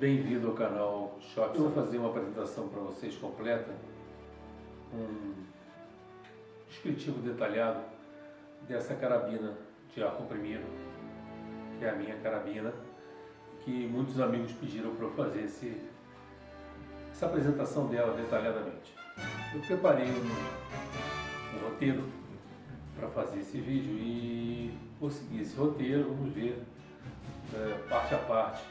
Bem-vindo ao canal Shot. Eu vou fazer uma apresentação para vocês completa, um descritivo detalhado dessa carabina de ar comprimido, que é a minha carabina, que muitos amigos pediram para eu fazer essa apresentação dela detalhadamente. Eu preparei um roteiro para fazer esse vídeo e vou seguir esse roteiro, vamos ver parte a parte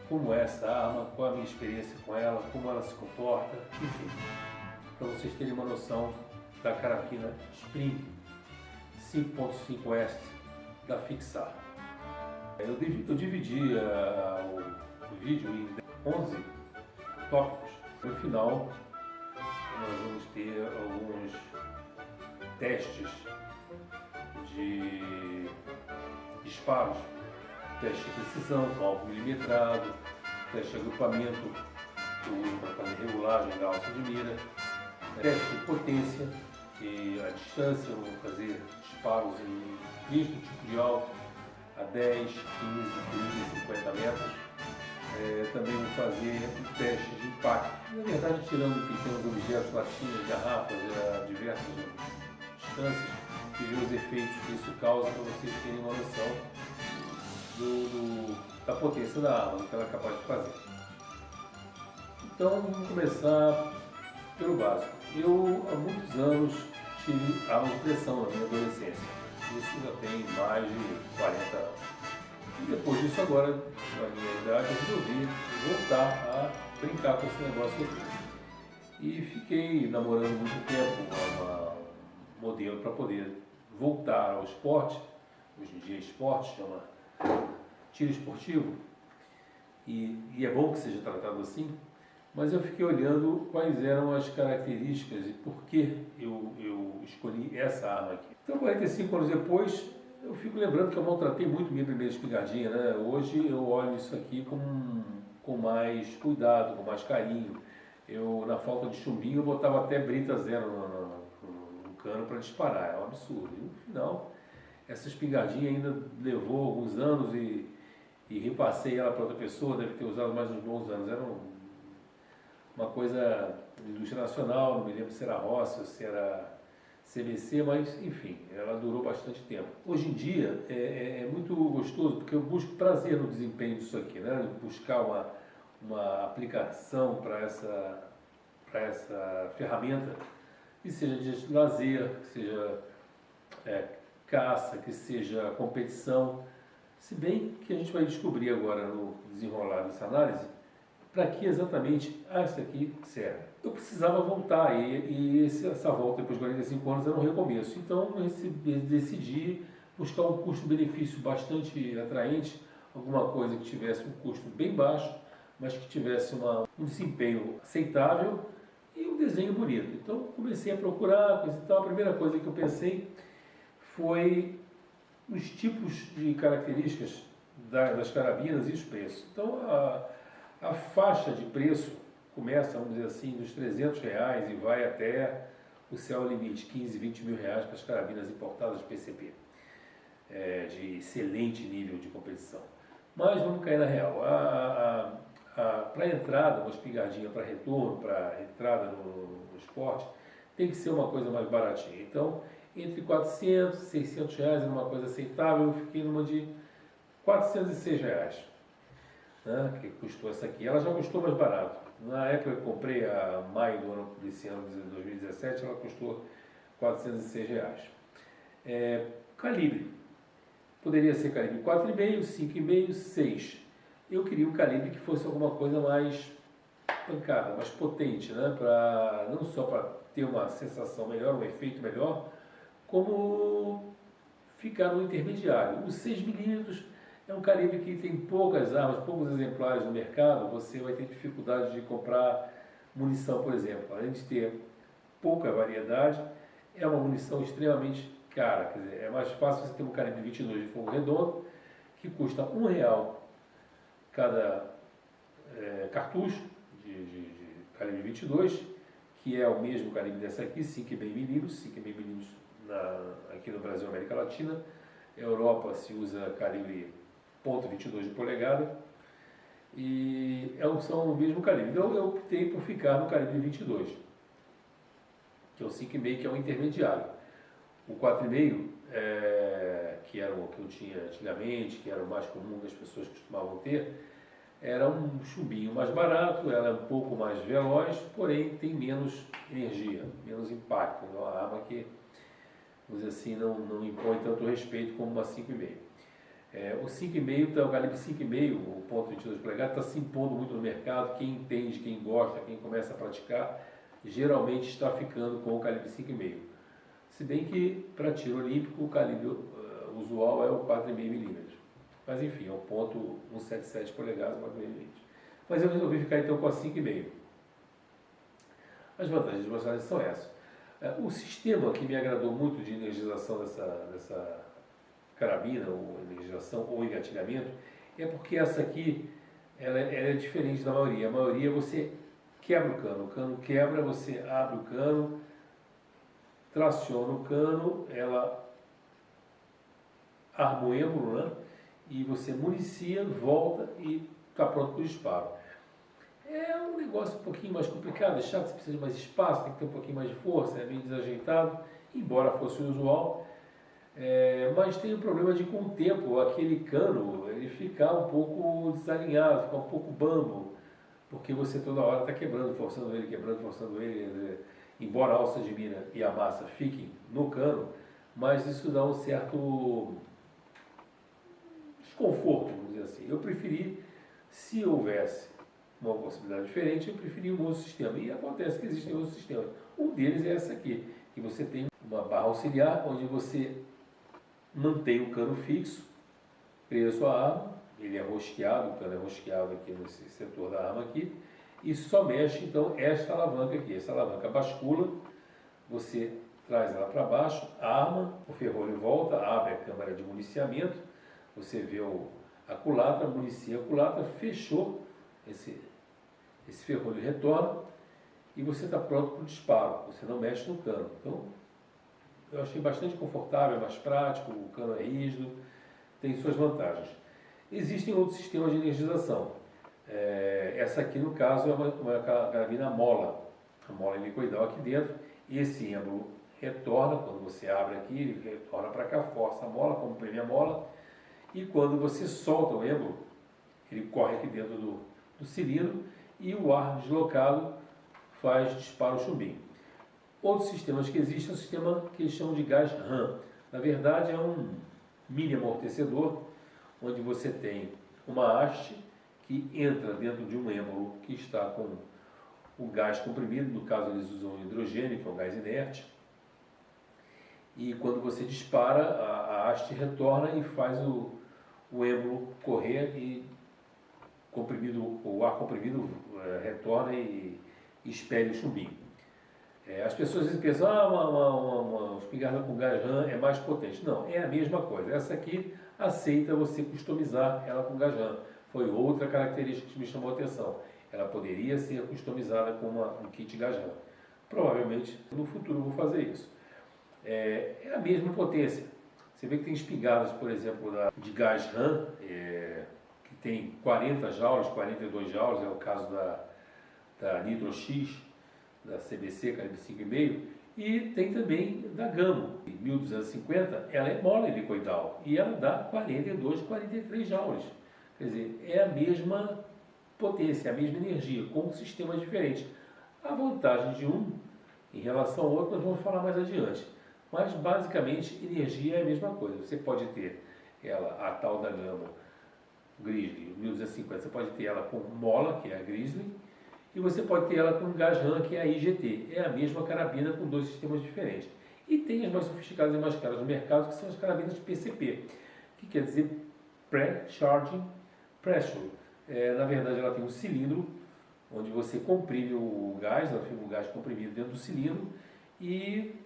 como é essa arma, qual é a minha experiência com ela, como ela se comporta, enfim, para vocês terem uma noção da carabina Spring 5.5S da Fixar. Eu dividi o vídeo em 11 tópicos. No final, nós vamos ter alguns testes de disparos, teste de precisão, alvo milimetrado, teste de agrupamento, que eu uso para fazer regulagem da alça de mira, teste de potência, que a distância eu vou fazer disparos em mesmo tipo de alvo, a 10, 15, 30, 50 metros. Também vou fazer um teste de impacto, na verdade tirando pequenos objetos, latinhas, garrafas, diversas distâncias, e ver os efeitos que isso causa para vocês terem uma noção da potência da arma, do que ela é capaz de fazer. Então vamos começar pelo básico. Eu há muitos anos tive arma de pressão na minha adolescência. Isso já tem mais de 40 anos. E depois disso agora, na minha idade, eu resolvi voltar a brincar com esse negócio aqui. E fiquei namorando muito tempo uma modelo para poder voltar ao esporte. Hoje em dia esporte chama tiro esportivo, e é bom que seja tratado assim, mas eu fiquei olhando quais eram as características e por que eu escolhi essa arma aqui. Então 45 anos depois, eu fico lembrando que eu maltratei muito minha primeira espingardinha, né? Hoje eu olho isso aqui com mais cuidado, com mais carinho. Eu, na falta de chumbinho, eu botava até brita zero no cano para disparar, é um absurdo. E no final, essa espingardinha ainda levou alguns anos e repassei ela para outra pessoa, deve ter usado mais uns bons anos. Era uma coisa de indústria nacional, não me lembro se era Roça ou se era CBC, mas enfim, ela durou bastante tempo. Hoje em dia é muito gostoso, porque eu busco prazer no desempenho disso aqui, né? Buscar uma aplicação para essa ferramenta, que seja de lazer, que seja caça, que seja competição, se bem que a gente vai descobrir agora no desenrolar dessa análise para que exatamente essa aqui serve. Eu precisava voltar e essa volta depois de 45 anos era um recomeço, então eu decidi buscar um custo-benefício bastante atraente, alguma coisa que tivesse um custo bem baixo, mas que tivesse um desempenho aceitável e um desenho bonito. Então comecei a procurar, coisa e tal. A primeira coisa que eu pensei foi os tipos de características das carabinas e os preços. Então a faixa de preço começa, vamos dizer assim, dos R$300 e vai até o céu limite, 15, 20 mil reais para as carabinas importadas de PCP, de excelente nível de competição. Mas vamos cair na real. Para entrada, uma espingardinha para retorno, para entrada no esporte, tem que ser uma coisa mais baratinha. Então, entre 400 e 600 reais, numa coisa aceitável, eu fiquei numa de 406 reais, né, que custou essa aqui. Ela já custou mais barato. Na época eu comprei a maio do ano desse ano, de 2017, ela custou 406 reais. Calibre. Poderia ser calibre 4,5, 5,5, 6. Eu queria um calibre que fosse alguma coisa mais pancada, mais potente, né, não só para ter uma sensação melhor, um efeito melhor, como ficar no intermediário. O 6mm é um calibre que tem poucas armas, poucos exemplares no mercado, você vai ter dificuldade de comprar munição, por exemplo. Além de ter pouca variedade, é uma munição extremamente cara. Quer dizer, é mais fácil você ter um calibre 22 de fogo redondo, que custa R$1 cada cartucho de calibre 22, que é o mesmo calibre dessa aqui, 5,5mm, 5,5mm aqui no Brasil e América Latina. Europa se usa calibre .22 de polegada. são o mesmo calibre. Então eu optei por ficar no calibre 22, que é o 5,5, que é o intermediário. O 4,5, que era o que eu tinha antigamente, que era o mais comum que as pessoas costumavam ter, era um chumbinho mais barato, era um pouco mais veloz, porém tem menos energia, menos impacto. É uma arma que, vamos dizer assim, não impõe tanto respeito como uma 5,5. O 5,5, o calibre 5,5, o ponto 22 polegadas, está se impondo muito no mercado. Quem entende, quem gosta, quem começa a praticar, geralmente está ficando com o calibre 5,5. Se bem que para tiro olímpico o calibre usual é o 4,5 mm. Mas enfim, é um ponto 177 polegadas, 4,5 mm. Mas eu resolvi ficar então com a 5,5. As vantagens de vantagens são essas. O sistema que me agradou muito de energização dessa carabina, ou energização ou engatilhamento, é porque essa aqui ela é diferente da maioria. A maioria você quebra o cano quebra, você abre o cano, traciona o cano, ela arma o êmbolo, né? E você municia, volta e está pronto para o disparo. É um negócio um pouquinho mais complicado, é chato, você precisa de mais espaço, tem que ter um pouquinho mais de força, é meio desajeitado, embora fosse o usual. Mas tem o problema de, com o tempo, aquele cano ele ficar um pouco desalinhado, ficar um pouco bambo, porque você toda hora está quebrando, forçando ele, embora a alça de mira e a massa fiquem no cano, mas isso dá um certo desconforto, vamos dizer assim. Eu preferi, se houvesse uma possibilidade diferente, eu preferi um outro sistema. E acontece que existem outros sistemas. Um deles é essa aqui, que você tem uma barra auxiliar, onde você mantém o cano fixo, preso à arma, ele é rosqueado, o cano é rosqueado aqui nesse setor da arma aqui, e só mexe então esta alavanca aqui. Essa alavanca bascula, você traz ela para baixo, arma, o ferrolho volta, abre a câmara de municiamento, você vê a culatra, municia a culatra, fechou, esse ferrolho retorna e você está pronto para o disparo, você não mexe no cano. Então, eu achei bastante confortável, é mais prático, o cano é rígido, tem suas vantagens. Existem outros sistemas de energização. Essa aqui, no caso, é uma carabina mola, a mola helicoidal aqui dentro, e esse êmbolo retorna, quando você abre aqui, ele retorna para cá, força a mola, comprime a mola, e quando você solta o êmbolo, ele corre aqui dentro do cilindro e o ar deslocado faz disparo chumbinho. Outros sistemas que existem é o sistema que eles chamam de gás RAM. Na verdade, é um mini amortecedor, onde você tem uma haste que entra dentro de um êmbolo que está com o gás comprimido, no caso eles usam hidrogênio, que é um gás inerte, e quando você dispara, a haste retorna e faz o êmbolo correr e o ar comprimido retorna e expele o chumbinho. As pessoas às vezes pensam, uma espingarda com gás RAM é mais potente. Não, é a mesma coisa. Essa aqui aceita você customizar ela com gás RAM. Foi outra característica que me chamou a atenção. Ela poderia ser customizada com um kit gás RAM. Provavelmente no futuro eu vou fazer isso. É a mesma potência. Você vê que tem espingardas, por exemplo, de gás RAM, que tem 40 joules, 42 joules, é o caso da Nitro X, da CBC, calibre 5,5, e tem também da Gamo, 1250, ela é mola helicoidal, e ela dá 42, 43 joules. Quer dizer, é a mesma potência, a mesma energia, com sistemas diferentes. A vantagem de um em relação ao outro nós vamos falar mais adiante. Mas basicamente energia é a mesma coisa. Você pode ter ela, a tal da Gamo Grizzly 1250, você pode ter ela com mola, que é a Grizzly, e você pode ter ela com gás RAM, que é a IGT. É a mesma carabina com dois sistemas diferentes. E tem as mais sofisticadas e mais caras no mercado, que são as carabinas PCP, que quer dizer Pre-Charging Pressure. Na verdade, ela tem um cilindro, onde você comprime o gás, ela fica o gás comprimido dentro do cilindro, e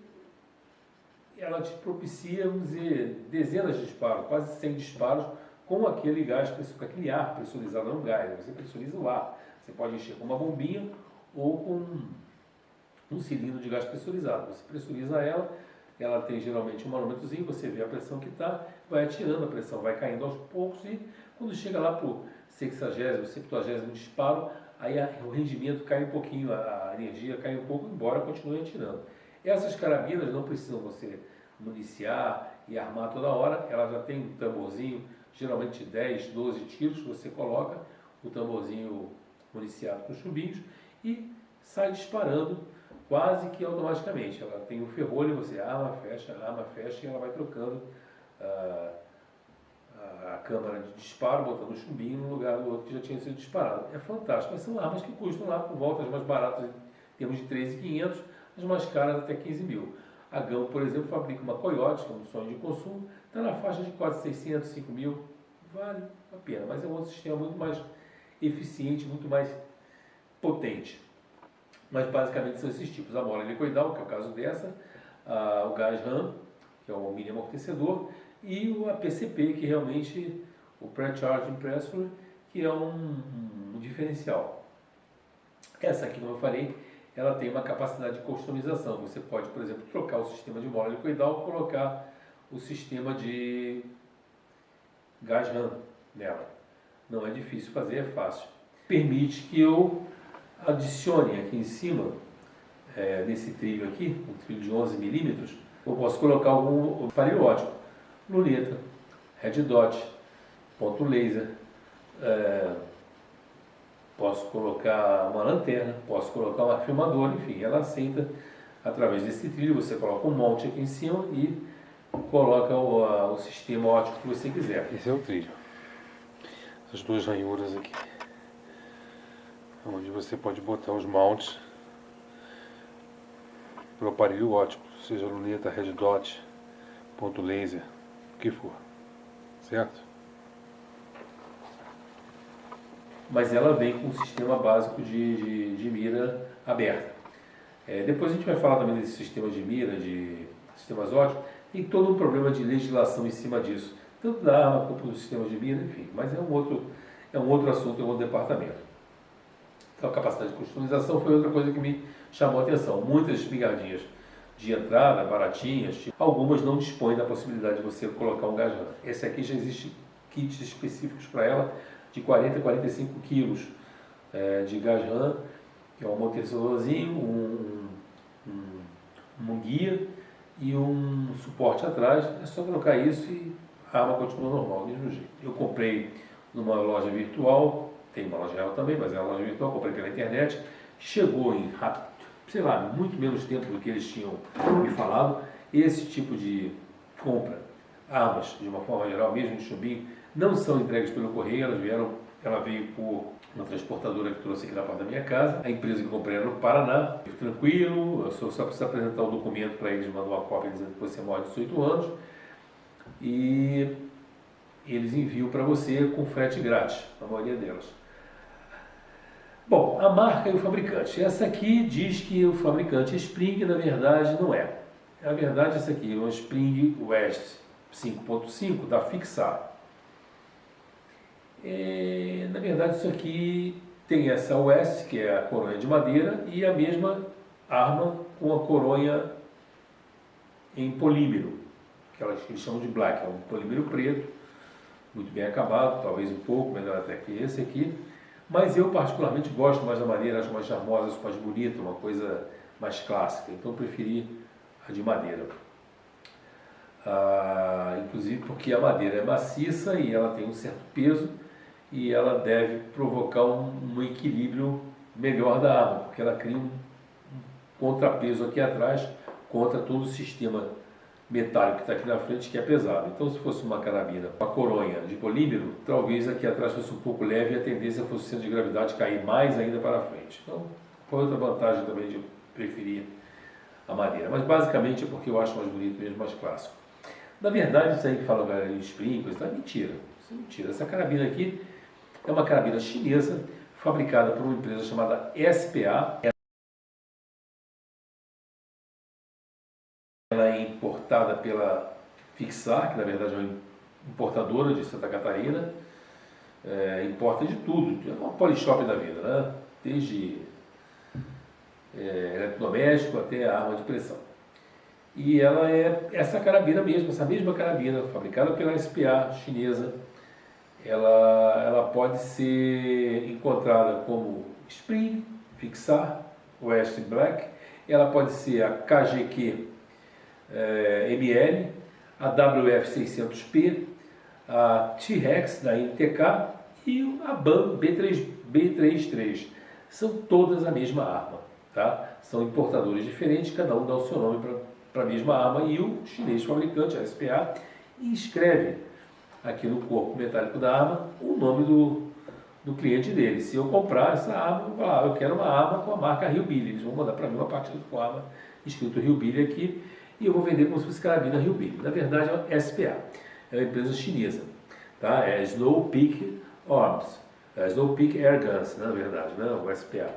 ela te propicia, vamos dizer, dezenas de disparos, quase 100 disparos, com aquele gás, com aquele ar pressurizado, não gás, você pressuriza o ar. Você pode encher com uma bombinha ou com um cilindro de gás pressurizado. Você pressuriza ela, ela tem geralmente um manômetrozinho, você vê a pressão que está, vai atirando a pressão, vai caindo aos poucos e quando chega lá para o 60º, 70º disparo, aí o rendimento cai um pouquinho, a energia cai um pouco, embora continue atirando. Essas carabinas não precisam você municiar e armar toda hora, ela já tem um tamborzinho, geralmente 10, 12 tiros, você coloca o tamborzinho municiado com chumbinhos e sai disparando quase que automaticamente. Ela tem um ferrolho, você arma, fecha e ela vai trocando a câmara de disparo, botando o chumbinho no lugar do outro que já tinha sido disparado. É fantástico, mas são armas que custam lá por volta, as mais baratas em termos de 13.500, as mais caras até 15 mil. A Gamo, por exemplo, fabrica uma Coyote, que é um sonho de consumo, está na faixa de quase 600, 5 mil, vale a pena, mas é um outro sistema muito mais eficiente, muito mais potente. Mas basicamente são esses tipos: a mola helicoidal, que é o caso dessa, o gás RAM, que é o mini amortecedor, e a PCP, que realmente, o Pre-Charging Pressure, que é um diferencial. Essa aqui, como eu falei, ela tem uma capacidade de customização. Você pode, por exemplo, trocar o sistema de mola helicoidal, colocar o sistema de gás RAM nela. Não é difícil fazer, é fácil. Permite que eu adicione aqui em cima, nesse trilho aqui, um trilho de 11 milímetros, eu posso colocar algum aparelho óptico, luneta, red dot, ponto laser, posso colocar uma lanterna, posso colocar um filmador, enfim, ela aceita através desse trilho. Você coloca um monte aqui em cima e coloca o sistema óptico que você quiser. Esse é o trilho. As duas ranhuras aqui, onde você pode botar os mounts para o aparelho óptico, seja luneta, red dot, ponto laser, o que for, certo? Mas ela vem com um sistema básico de mira aberta. Depois a gente vai falar também desse sistema de mira, de sistemas ópticos. Tem todo um problema de legislação em cima disso, tanto da arma quanto do sistema de mira, enfim, mas é um outro assunto, é um outro departamento. Então a capacidade de customização foi outra coisa que me chamou a atenção. Muitas espingardinhas de entrada, baratinhas, algumas não dispõem da possibilidade de você colocar um gás RAM. Esse aqui já existe kits específicos para ela, de 40 a 45 quilos de gás RAM, que é um amortecedorzinho, um guia e um suporte atrás. É só colocar isso e a arma continua normal, do mesmo jeito. Eu comprei numa loja virtual, tem uma loja real também, mas é uma loja virtual, comprei pela internet, chegou em rápido, sei lá, muito menos tempo do que eles tinham me falado. Esse tipo de compra, armas, de uma forma geral, mesmo de chumbinho, não são entregues pelo correio, ela veio por uma transportadora que trouxe aqui na porta da minha casa. A empresa que eu comprei era no Paraná, tranquilo, eu só preciso apresentar o documento para eles, mandar uma cópia dizendo que você mora de 18 anos, e eles enviam para você com frete grátis, a maioria delas. Bom, a marca e o fabricante. Essa aqui diz que o fabricante é Spring, na verdade não é. Na verdade essa aqui é uma Spring West 5.5 da Fixar. Na verdade isso aqui tem essa West, que é a coronha de madeira, e a mesma arma com a coronha em polímero, que eles chamam de black, é um polímero preto, muito bem acabado, talvez um pouco melhor até que esse aqui, mas eu particularmente gosto mais da madeira, acho mais charmosa, acho mais bonita, uma coisa mais clássica, então eu preferi a de madeira. Inclusive porque a madeira é maciça e ela tem um certo peso e ela deve provocar um equilíbrio melhor da arma, porque ela cria um contrapeso aqui atrás contra todo o sistema metálico que está aqui na frente, que é pesado. Então, se fosse uma carabina, uma coronha de polímero, talvez aqui atrás fosse um pouco leve e a tendência fosse o centro de gravidade cair mais ainda para frente. Então, foi outra vantagem também de preferir a madeira. Mas basicamente é porque eu acho mais bonito mesmo, mais clássico. Na verdade, isso aí que fala em spring, isso é mentira. Isso é mentira. Essa carabina aqui é uma carabina chinesa, fabricada por uma empresa chamada SPA. Ela é importada pela Fixar, que na verdade é uma importadora de Santa Catarina, importa de tudo, é uma polishop da vida, né? Desde eletrodoméstico até a arma de pressão. E ela é essa carabina mesmo, essa mesma carabina, fabricada pela SPA chinesa. Ela pode ser encontrada como Spring, Fixar, West Black. Ela pode ser a KGQ ML, a WF600P, a T-Rex da NTK e a BAM B33. São todas a mesma arma, tá? São importadores diferentes, cada um dá o seu nome para a mesma arma, e o chinês fabricante, a SPA, escreve aqui no corpo metálico da arma o nome do cliente dele. Se eu comprar essa arma, eu vou falar, eu quero uma arma com a marca Hillbilly. Eles vão mandar para mim uma partida com a arma escrito Hillbilly aqui, e eu vou vender como se fosse carabina Hillbilly. Na verdade é SPA, é uma empresa chinesa, tá? É Snow Peak Arms, é Snow Peak Air Guns, na verdade, né? O SPA.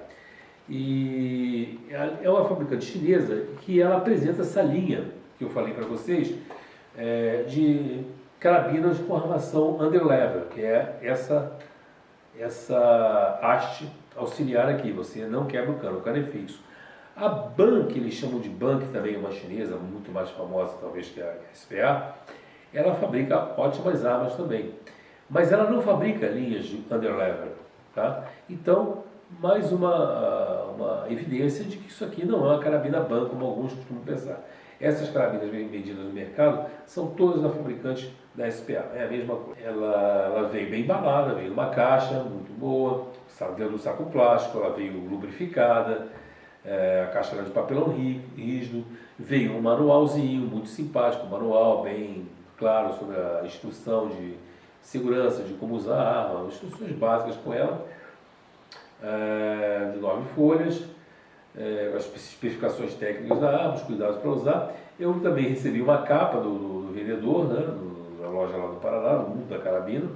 E é uma fabricante chinesa que ela apresenta essa linha que eu falei para vocês, de carabinas com armação underlevel, que é essa haste auxiliar aqui. Você não quebra o cano é fixo. A BAN, que eles chamam de BAN, que também é uma chinesa, muito mais famosa talvez que a SPA, ela fabrica ótimas armas também, mas ela não fabrica linhas de underlevel, tá? Então, mais uma evidência de que isso aqui não é uma carabina BAN, como alguns costumam pensar. Essas carabinas vendidas no mercado são todas da fabricante da SPA, é a mesma coisa. Ela veio bem embalada, veio numa caixa muito boa, dentro do saco plástico, ela veio lubrificada, a caixa era de papelão rígido, veio um manualzinho muito simpático, um manual bem claro sobre a instrução de segurança, de como usar a arma, instruções básicas com ela, de 9 folhas, as especificações técnicas da arma, os cuidados para usar. Eu também recebi uma capa do vendedor, né, na loja lá do Paraná, no Mundo da Carabina.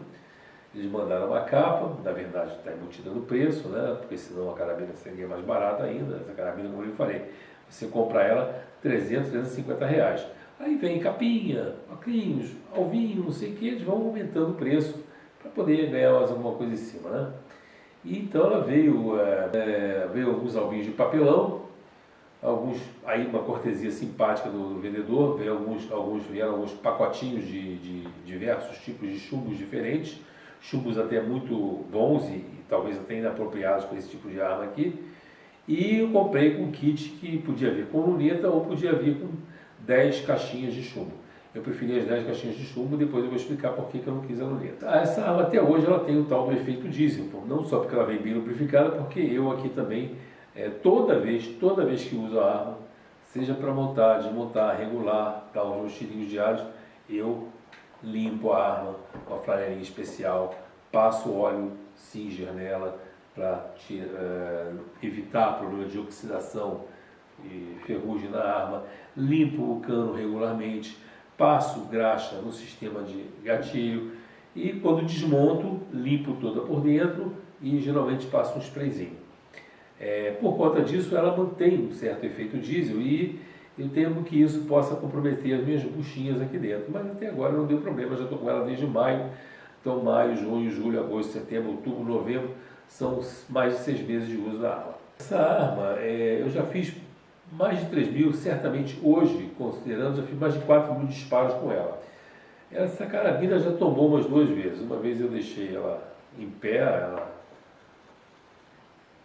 Eles mandaram uma capa, na verdade está embutida no preço, né, porque senão a carabina seria mais barata ainda. Essa carabina, como eu falei, você compra ela R$350. Aí vem capinha, óculos, alvinho, não sei o que, eles vão aumentando o preço para poder ganhar mais alguma coisa em cima, né? E então ela veio alguns alvinhos de papelão, aí uma cortesia simpática do vendedor, vieram alguns pacotinhos de diversos tipos de chumbos diferentes, chumbos até muito bons e talvez até inapropriados para esse tipo de arma aqui. E eu comprei com um kit que podia vir com luneta ou podia vir com 10 caixinhas de chumbo. Eu preferi as 10 caixinhas de chumbo, depois eu vou explicar por que eu não quis a luneta. Essa arma até hoje ela tem o tal do efeito diesel, não só porque ela vem bem lubrificada, porque eu aqui também, toda vez que uso a arma, seja para montar, desmontar, regular, dar os meus tirinhos diários, eu limpo a arma com a flanelinha especial, passo óleo Singer nela para evitar problema de oxidação e ferrugem na arma, limpo o cano regularmente, passo graxa no sistema de gatilho e quando desmonto, limpo toda por dentro e geralmente passo um sprayzinho. Por conta disso, ela mantém um certo efeito diesel e eu temo que isso possa comprometer as minhas buchinhas aqui dentro, mas até agora não deu problema, já estou com ela desde maio. Então maio, junho, julho, agosto, setembro, outubro, novembro, são mais de 6 meses de uso da arma. Essa arma, eu já fiz mais de 3 mil, certamente hoje, considerando, já fiz mais de 4 mil disparos com ela. Essa carabina já tombou umas 2 vezes. Uma vez eu deixei ela em pé, ela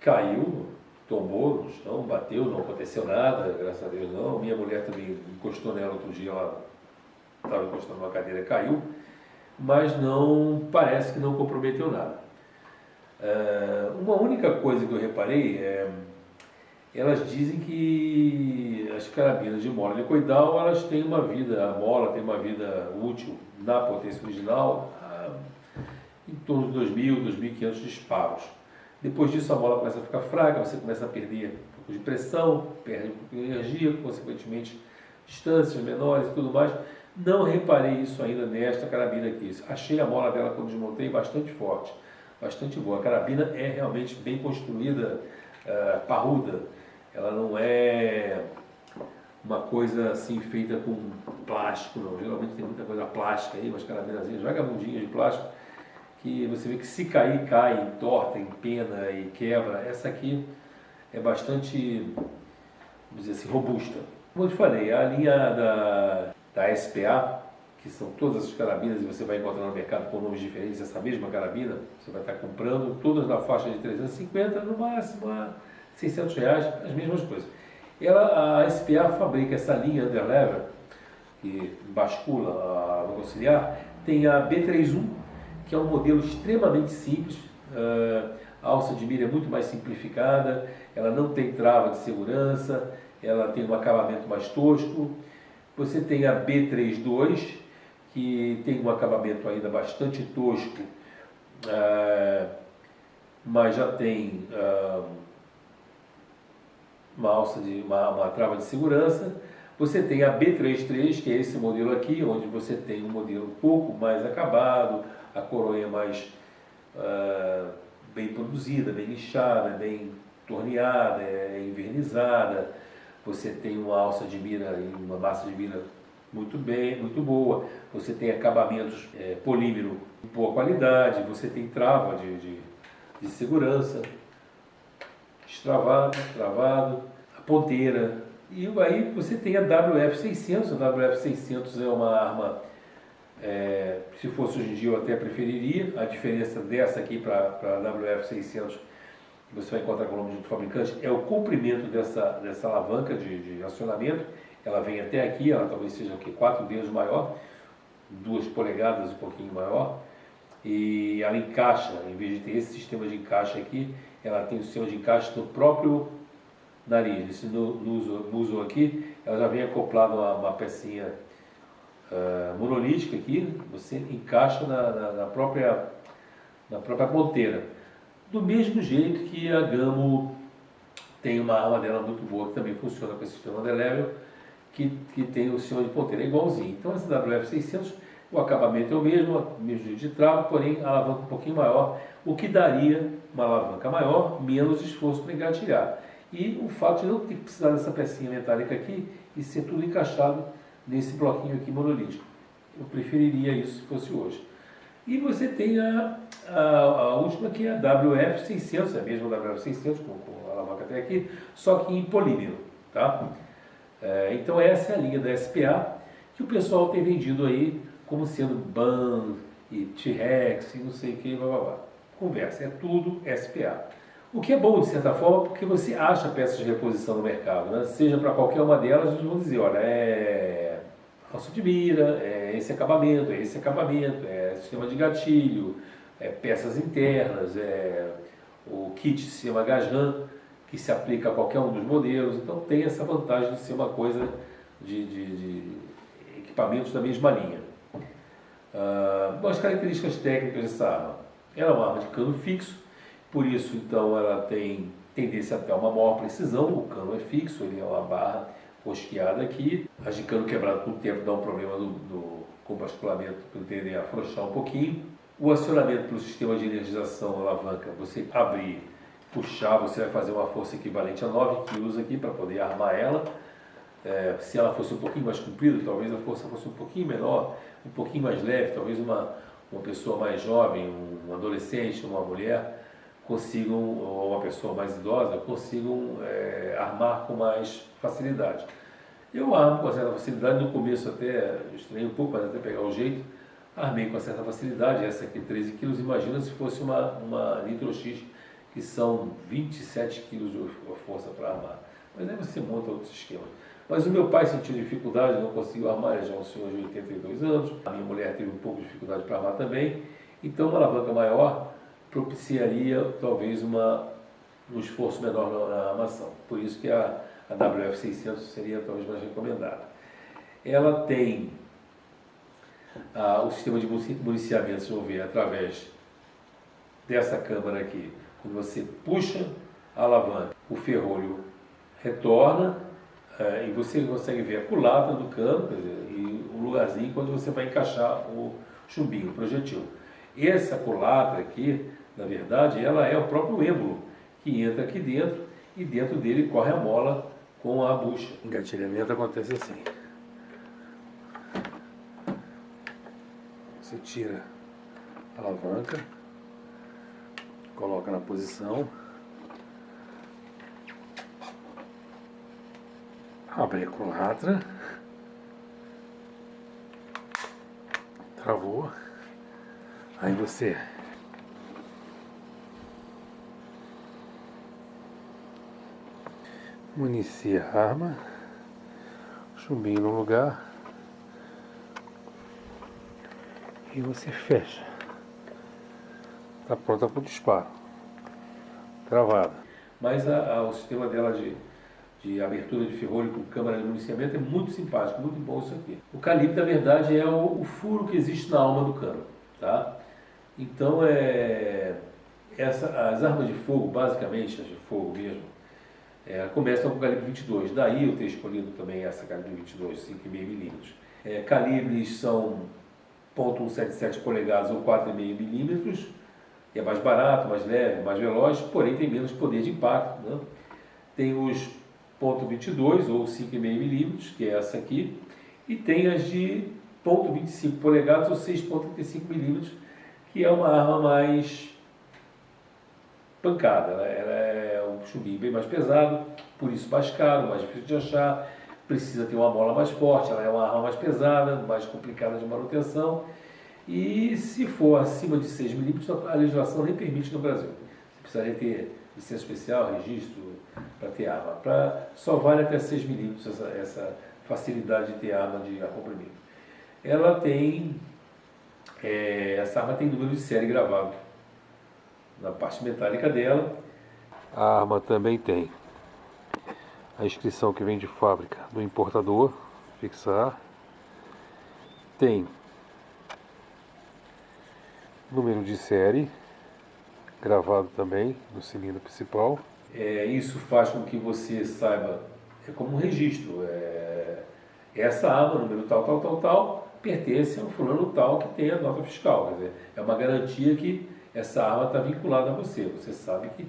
caiu, tombou no chão, bateu, não aconteceu nada, graças a Deus não. Minha mulher também encostou nela outro dia, ela estava encostando numa cadeira e caiu, mas não, parece que não comprometeu nada. Uma única coisa que eu reparei elas dizem que as carabinas de mola helicoidal, elas têm uma vida, a mola tem uma vida útil na potência original em torno de 2.000, 2.500 disparos. Depois disso a mola começa a ficar fraca, você começa a perder um pouco de pressão, perde um pouco de energia, consequentemente distâncias menores e tudo mais. Não reparei isso ainda nesta carabina aqui. Achei a mola dela quando desmontei bastante forte, bastante boa. A carabina é realmente bem construída, parruda. Ela não é uma coisa assim feita com plástico, não. Geralmente tem muita coisa plástica aí, umas carabinazinhas vagabundinhas de plástico, que você vê que se cair, cai, entorta, empena e quebra. Essa aqui é bastante, vamos dizer assim, robusta. Como eu te falei, a linha da SPA, que são todas as carabinas, e você vai encontrar no mercado com nomes diferentes, essa mesma carabina, você vai estar comprando, todas na faixa de 350, no máximo a R$600, as mesmas coisas. A SPA fabrica essa linha underlever, que bascula a longa auxiliar, tem a B31, que é um modelo extremamente simples, a alça de mira é muito mais simplificada, ela não tem trava de segurança, ela tem um acabamento mais tosco. Você tem a B32, que tem um acabamento ainda bastante tosco, mas já tem uma trava de segurança. Você tem a B33, que é esse modelo aqui, onde você tem um modelo um pouco mais acabado, a coroa mais bem produzida, bem lixada, bem torneada, envernizada. Você tem uma alça de mira e uma massa de mira muito boa. Você tem acabamentos polímero de boa qualidade. Você tem trava de segurança, travado, a ponteira. E aí você tem a WF-600. A WF-600 é uma arma, se fosse hoje em dia eu até preferiria. A diferença dessa aqui para a WF-600, que você vai encontrar com o nome do fabricante, é o comprimento dessa alavanca de acionamento. Ela vem até aqui, ela talvez seja 4 dedos maior, 2 polegadas um pouquinho maior, e ela encaixa, em vez de ter esse sistema de encaixe aqui, ela tem o sistema de encaixe no próprio nariz. Esse muso aqui, ela já vem acoplada a uma pecinha monolítica aqui, você encaixa na própria ponteira. Do mesmo jeito que a Gamo tem uma arma dela muito boa, que também funciona com esse sistema underlevel, que tem o sistema de ponteira, é igualzinho. Então essa WF-600, o acabamento é o mesmo jeito de trava, porém a alavanca um pouquinho maior, o que daria uma alavanca maior, menos esforço para engatilhar. E o fato de não ter que precisar dessa pecinha metálica aqui e ser tudo encaixado nesse bloquinho aqui monolítico. Eu preferiria isso se fosse hoje. E você tem a última, que é a WF-600, é a mesma WF-600, com a alavanca até aqui, só que em polímero, tá? Então essa é a linha da SPA, que o pessoal tem vendido aí como sendo BAN e T-Rex e não sei o que, blá blá blá. Conversa, é tudo SPA. O que é bom, de certa forma, porque você acha peças de reposição no mercado, né? Seja para qualquer uma delas, eles vão dizer, olha, é alça de mira, é esse acabamento, é sistema de gatilho, é peças internas, é o kit sistema Gajan, que se aplica a qualquer um dos modelos. Então tem essa vantagem de ser uma coisa de equipamentos da mesma linha. As características técnicas dessa arma: ela é uma arma de cano fixo, por isso então ela tem tendência até uma maior precisão. O cano é fixo, ele é uma barra rosqueada aqui. As de cano quebrado com o tempo dá um problema com o basculamento, para tendem a afrouxar um pouquinho. O acionamento pelo sistema de energização alavanca, você abrir, puxar, você vai fazer uma força equivalente a 9 kg aqui para poder armar ela. Se ela fosse um pouquinho mais comprida, talvez a força fosse um pouquinho menor, um pouquinho mais leve, talvez uma pessoa mais jovem, um adolescente, uma mulher, consigam, ou uma pessoa mais idosa, consigam armar com mais facilidade. Eu armo com certa facilidade, no começo até estranhei um pouco, mas até pegar o jeito, armei com certa facilidade. Essa aqui 13 kg, imagina se fosse uma Nitro X, que são 27 kg de força para armar. Mas aí você monta outros esquemas. Mas o meu pai sentiu dificuldade, não conseguiu armar, ele já é um senhor de 82 anos. A minha mulher teve um pouco de dificuldade para armar também. Então uma alavanca maior propiciaria talvez um esforço menor na armação. Por isso que a WF-600 seria talvez mais recomendada. Ela tem o sistema de municiamento, se ver, através dessa câmara aqui. Quando você puxa a alavanca, o ferrolho retorna e você consegue ver a culatra do cano, quer dizer, e o lugarzinho quando você vai encaixar o chumbinho, o projetil. Essa culatra aqui, na verdade, ela é o próprio êmbolo que entra aqui dentro e dentro dele corre a mola com a bucha. O engatilhamento acontece assim. Você tira a alavanca, coloca na posição, Abre a culatra. Travou. Aí você municia a arma. Chumbinho no lugar. E você fecha. Está pronta para o disparo. Travada. Mas o sistema dela de abertura de ferrolho com câmara de municiamento é muito simpático, muito bom isso aqui. O calibre, na verdade, é o furo que existe na alma do cano, tá? Então, as armas de fogo, basicamente, as de fogo mesmo, começam com o calibre 22. Daí eu ter escolhido também essa calibre 22, 5,5 mm. Calibres são .177 polegadas ou 4,5 mm. É mais barato, mais leve, mais veloz, porém tem menos poder de impacto, né? Tem os .22 ou 5,5 mm, que é essa aqui, e tem as de .25 polegadas ou 6,35 mm, que é uma arma mais pancada. Ela é um chumbinho bem mais pesado, por isso mais caro, mais difícil de achar, precisa ter uma mola mais forte, ela é uma arma mais pesada, mais complicada de manutenção. E se for acima de 6 mm, a legislação nem permite no Brasil. Você precisaria ter licença especial, registro para ter arma. Só vale até 6 mm essa facilidade de ter arma de ar comprimido. Ela tem, essa arma tem número de série gravado na parte metálica dela. A arma também tem a inscrição que vem de fábrica do importador, fixar. Tem número de série gravado também no cilindro principal. Isso faz com que você saiba, é como um registro. Essa arma, número tal, pertence ao fulano tal que tem a nota fiscal. Quer dizer, é uma garantia que essa arma está vinculada a você. Você sabe que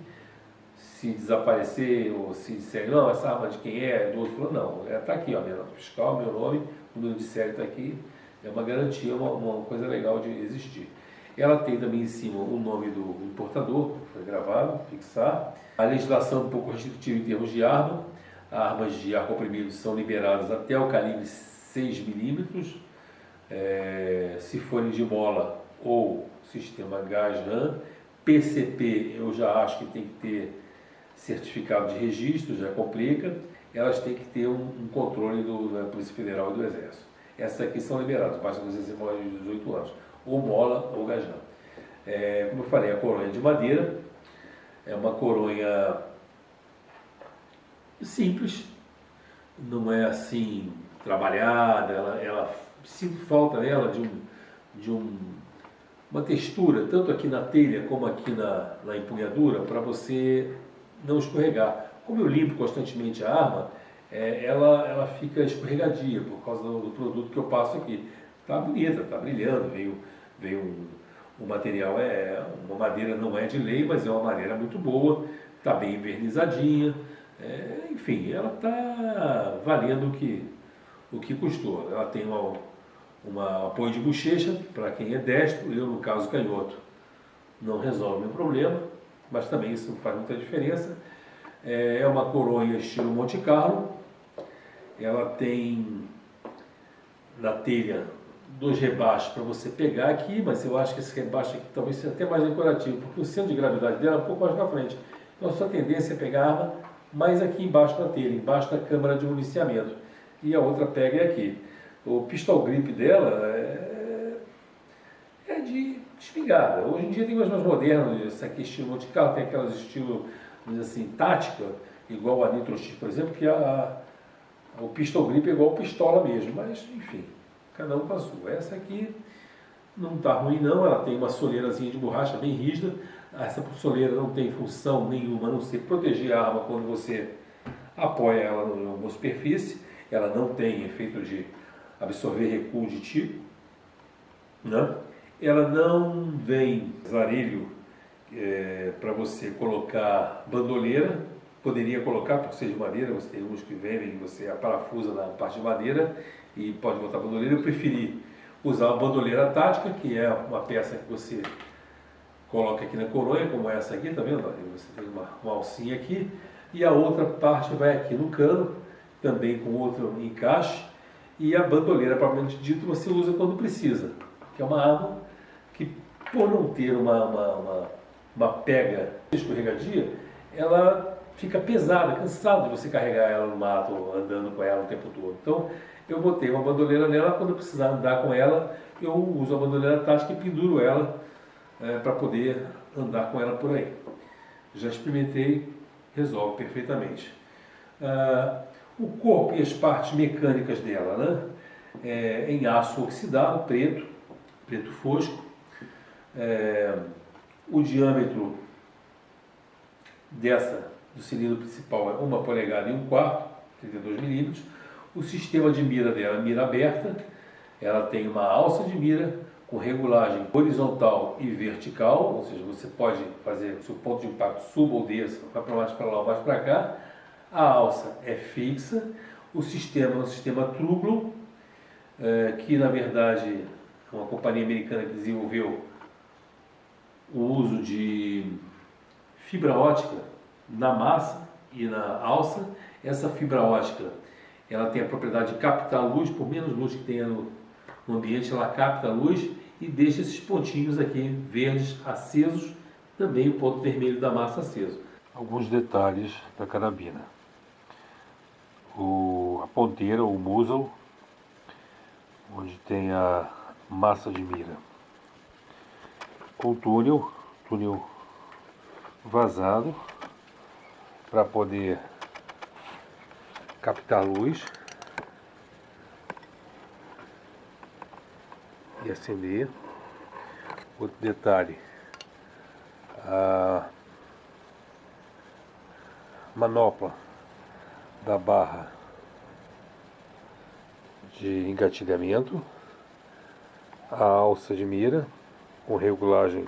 se desaparecer ou se disser, não, essa arma de quem é do outro fulano, não. Está aqui, ó, minha nota fiscal, meu nome, o número de série está aqui. É uma garantia, uma coisa legal de existir. Ela tem também em cima o nome do importador, que foi gravado, fixar. A legislação é um pouco restritiva em termos de arma. Armas de ar comprimido são liberadas até o calibre 6 mm. Se forem de mola ou sistema gás-RAM. PCP eu já acho que tem que ter certificado de registro, já complica. Elas têm que ter um controle da Polícia Federal e do Exército. Essas aqui são liberadas, basta você ser maior de 18 anos. Ou mola ou gajão. Como eu falei, a coronha de madeira é uma coronha simples, não é assim trabalhada, ela sinto falta dela de uma textura, tanto aqui na telha como aqui na empunhadura, para você não escorregar. Como eu limpo constantemente a arma, ela fica escorregadia por causa do produto que eu passo aqui. Está bonita, está brilhando, veio o material, uma madeira não é de lei, mas é uma madeira muito boa, está bem envernizadinha, enfim, ela está valendo o que custou. Ela tem um apoio de bochecha para quem é destro, eu no caso canhoto, não resolve o meu problema, mas também isso não faz muita diferença. É uma coronha estilo Monte Carlo, ela tem na telha 2 rebaixos para você pegar aqui, mas eu acho que esse rebaixo aqui talvez seja até mais decorativo, porque o centro de gravidade dela é um pouco mais na frente. Então a sua tendência é pegar a arma mais aqui embaixo da telha, embaixo da câmara de municiamento. E a outra pega aqui. O pistol grip dela é de espingarda. Hoje em dia tem umas mais modernas, essa aqui estilo Monte Carlo, tem aquelas estilo, assim, tática, igual a Nitro X, por exemplo, que o pistol grip é igual pistola mesmo, mas enfim. Cada um com a sua. Essa aqui não está ruim não, ela tem uma soleirazinha de borracha bem rígida. Essa soleira não tem função nenhuma, a não ser proteger a arma quando você apoia ela em uma superfície. Ela não tem efeito de absorver recuo de tiro, né? Ela não vem varilho para você colocar bandoleira. Poderia colocar, por ser de madeira, você tem uns que vendem, você parafusa na parte de madeira e pode botar bandoleira. Eu preferi usar uma bandoleira tática, que é uma peça que você coloca aqui na coronha, como essa aqui, tá vendo? Você tem uma alcinha aqui, e a outra parte vai aqui no cano, também com outro encaixe, e a bandoleira, propriamente dito, você usa quando precisa, que é uma arma que, por não ter uma pega escorregadia, ela fica pesada, cansado de você carregar ela no mato, andando com ela o tempo todo. Então, eu botei uma bandoleira nela, quando eu precisar andar com ela, eu uso a bandoleira tática e penduro ela para poder andar com ela por aí. Já experimentei, resolve perfeitamente. O corpo e as partes mecânicas dela, né? Em aço oxidado, preto fosco. O diâmetro do cilindro principal é 1 polegada e 1/4, 32 milímetros. O sistema de mira dela é mira aberta. Ela tem uma alça de mira com regulagem horizontal e vertical, ou seja, você pode fazer se o ponto de impacto suba ou desça, vai para mais para lá ou mais para cá. A alça é fixa. O sistema é um sistema Truglon, que na verdade é uma companhia americana que desenvolveu o uso de fibra ótica na massa e na alça. Essa fibra ótica, ela tem a propriedade de captar luz, por menos luz que tenha no ambiente, ela capta a luz e deixa esses pontinhos aqui verdes acesos, também o ponto vermelho da massa aceso. Alguns detalhes da carabina. A ponteira, o muzzle, onde tem a massa de mira. Com túnel vazado, para poder captar luz e acender. Outro detalhe, a manopla da barra de engatilhamento, a alça de mira com regulagem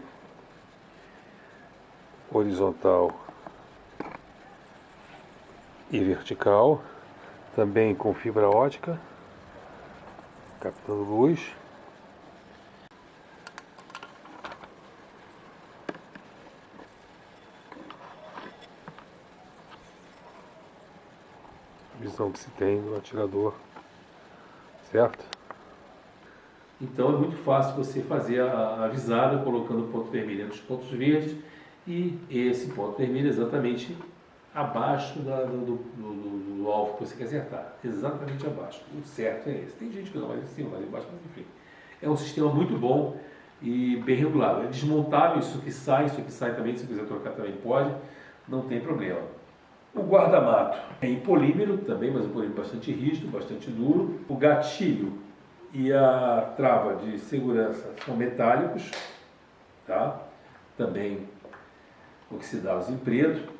horizontal e vertical, também com fibra ótica, captando luz. Visão que se tem do atirador, certo? Então é muito fácil você fazer a visada colocando o ponto vermelho nos pontos verdes e esse ponto vermelho exatamente abaixo do alvo que você quer acertar, exatamente abaixo. O certo é esse. Tem gente que não vai em cima, vai embaixo, mas enfim. É um sistema muito bom e bem regulado. É desmontável, isso que sai também, se quiser trocar também pode, não tem problema. O guarda-mato é em polímero também, mas um polímero bastante rígido, bastante duro. O gatilho e a trava de segurança são metálicos, tá? Também oxidados em preto.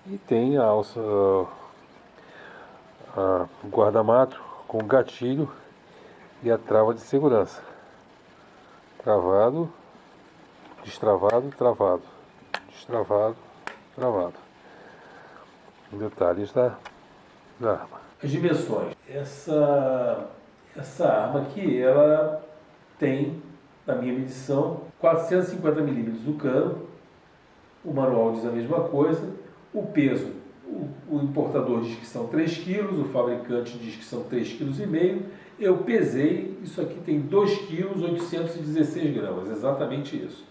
E tem a alça, o guarda-mato com gatilho e a trava de segurança. Travado, destravado, travado, destravado, travado. Detalhes da arma. As dimensões. Essa arma aqui, ela tem, na minha medição, 450 milímetros do cano. O manual diz a mesma coisa. O peso, o importador diz que são 3 kg, o fabricante diz que são 3,5 kg. Eu pesei, isso aqui tem 2 kg 816 gramas, exatamente isso.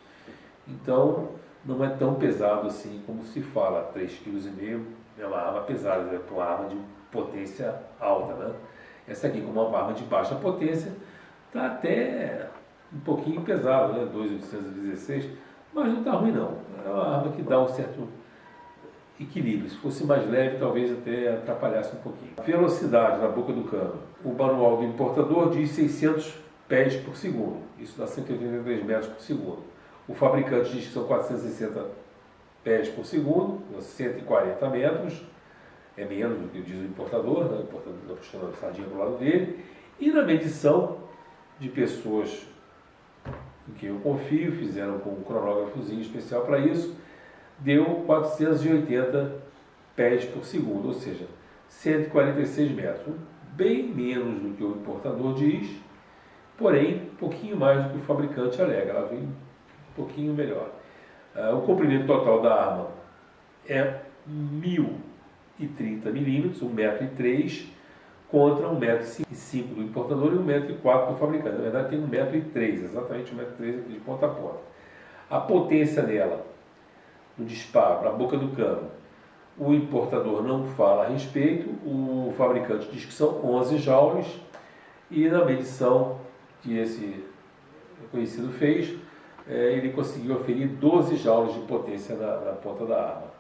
Então, não é tão pesado assim como se fala, 3,5 kg é uma arma pesada, é uma arma de potência alta, né? Essa aqui, como uma arma de baixa potência, está até um pouquinho pesada, né? 2,816, mas não está ruim não. É uma arma que dá um certo equilíbrio. Se fosse mais leve, talvez até atrapalhasse um pouquinho. A velocidade na boca do cano. O manual do importador diz 600 pés por segundo. Isso dá 183 metros por segundo. O fabricante diz que são 460 pés por segundo, 140 metros. É menos do que diz o importador, né? O importador está puxando a sardinha para o lado dele. E na medição de pessoas em que eu confio, fizeram com um cronógrafozinho especial para isso, deu 480 pés por segundo, ou seja, 146 metros. Bem menos do que o importador diz, porém, um pouquinho mais do que o fabricante alega. Ela vem um pouquinho melhor. O comprimento total da arma é 1.000 1,30 mm, 1,3 m, contra 1,5 m do importador e 1,4 m do fabricante. Na verdade tem 1,3 m, exatamente 1,3 m de ponta a ponta. A potência dela, no disparo, na boca do cano, o importador não fala a respeito, o fabricante diz que são 11 joules, e na medição que esse conhecido fez, ele conseguiu aferir 12 joules de potência na ponta da arma.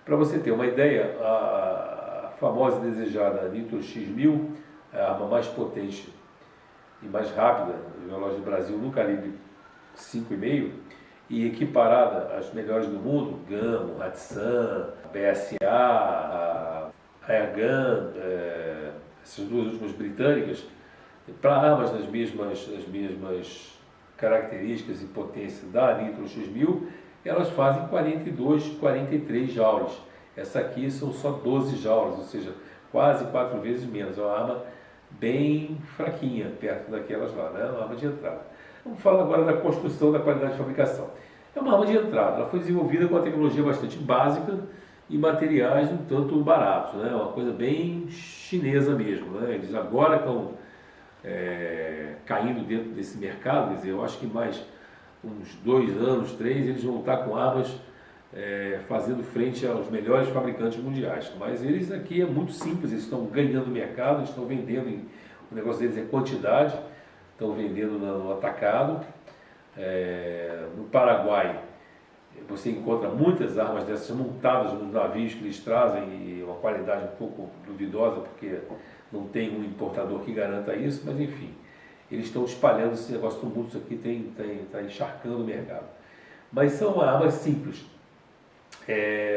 Para você ter uma ideia, a famosa e desejada Nitro X-1000, a arma mais potente e mais rápida do relógio do Brasil no calibre 5,5, e equiparada às melhores do mundo, Gamo, Hatsan, BSA, a Airgun, essas duas últimas britânicas, para armas das mesmas características e potência da Nitro X-1000, elas fazem 42, 43 joules. Essa aqui são só 12 joules, ou seja, quase 4 vezes menos. É uma arma bem fraquinha, perto daquelas lá, né? Uma arma de entrada. Vamos falar agora da construção, da qualidade de fabricação. É uma arma de entrada, ela foi desenvolvida com uma tecnologia bastante básica e materiais um tanto baratos, né? Uma coisa bem chinesa mesmo, né? Eles agora estão caindo dentro desse mercado, quer dizer, eu acho que mais uns 2 anos, 3, eles vão estar com armas fazendo frente aos melhores fabricantes mundiais. Mas eles aqui é muito simples, eles estão ganhando mercado, eles estão vendendo, o negócio deles é quantidade, estão vendendo no atacado. No Paraguai você encontra muitas armas dessas montadas nos navios que eles trazem, e uma qualidade um pouco duvidosa, porque não tem um importador que garanta isso, mas enfim, eles estão espalhando esse negócio do mundo, isso aqui está encharcando o mercado. Mas são armas simples,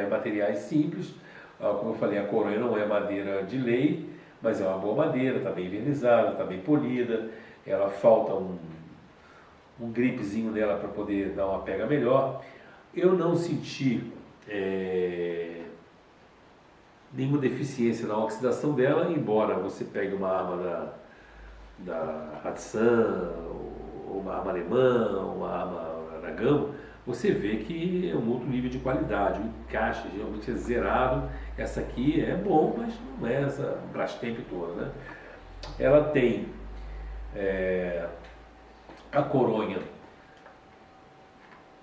materiais simples, como eu falei, a coronha não é madeira de lei, mas é uma boa madeira, está bem envernizada, está bem polida, ela falta um gripezinho nela para poder dar uma pega melhor. Eu não senti nenhuma deficiência na oxidação dela, embora você pegue uma arma da Hatsan, ou uma arma alemã, uma arma da Gamo, você vê que é um outro nível de qualidade, o encaixe geralmente é zerado. Essa aqui é bom, mas não é essa Brastemp toda, né? Ela tem a coronha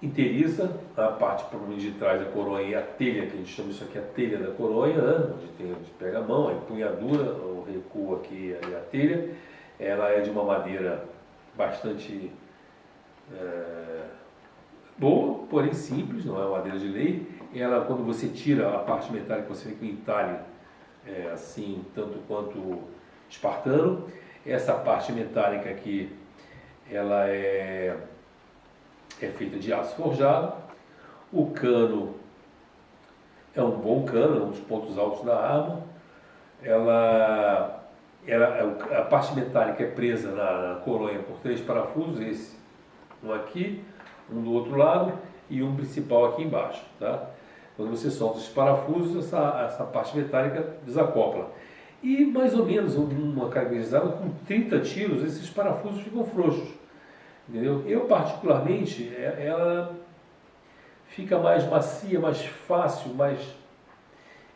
inteiriça, a parte provavelmente de trás da coronha e a telha, que a gente chama isso aqui a telha da coronha, né? Onde pega a mão, a empunhadura, o recuo aqui e a telha. Ela é de uma madeira bastante boa, porém simples, não é uma madeira de lei. Ela, quando você tira a parte metálica, você vê que o entalhe é assim, tanto quanto espartano. Essa parte metálica aqui, ela é feita de aço forjado. O cano é um bom cano, é um dos pontos altos da arma. A parte metálica é presa na coronha por 3 parafusos, esse um aqui, um do outro lado e um principal aqui embaixo, tá? Quando você solta os parafusos, essa parte metálica desacopla. E mais ou menos uma caracterizada com 30 tiros, esses parafusos ficam frouxos, entendeu? Eu particularmente, ela fica mais macia, mais fácil,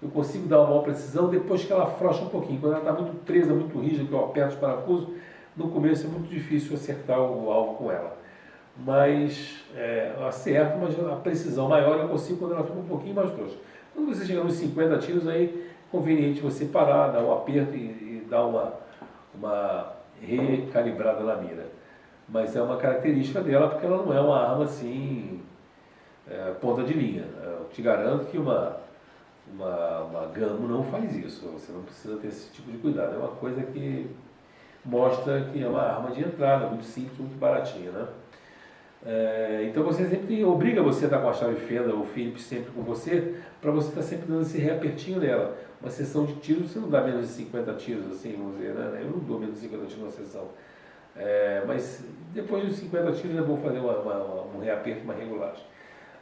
eu consigo dar uma maior precisão depois que ela afrouxa um pouquinho. Quando ela está muito presa, muito rígida, que eu aperto os parafusos, no começo é muito difícil acertar o alvo com ela. Mas eu acerto, mas a precisão maior eu consigo quando ela fica um pouquinho mais frouxa. Quando você chega nos 50 tiros, aí é conveniente você parar, dar um aperto e dar uma recalibrada na mira. Mas é uma característica dela, porque ela não é uma arma assim, ponta de linha. Eu te garanto que uma Gamo não faz isso, você não precisa ter esse tipo de cuidado. É uma coisa que mostra que é uma arma de entrada, muito simples, muito baratinha, né? Então você sempre obriga você a estar com a chave fenda ou Phillips sempre com você, para você estar sempre dando esse reapertinho nela. Uma sessão de tiros, você não dá menos de 50 tiros, assim, vamos dizer, né? Eu não dou menos de 50 tiros numa sessão. Mas depois dos 50 tiros é bom fazer um reaperto, uma regulagem.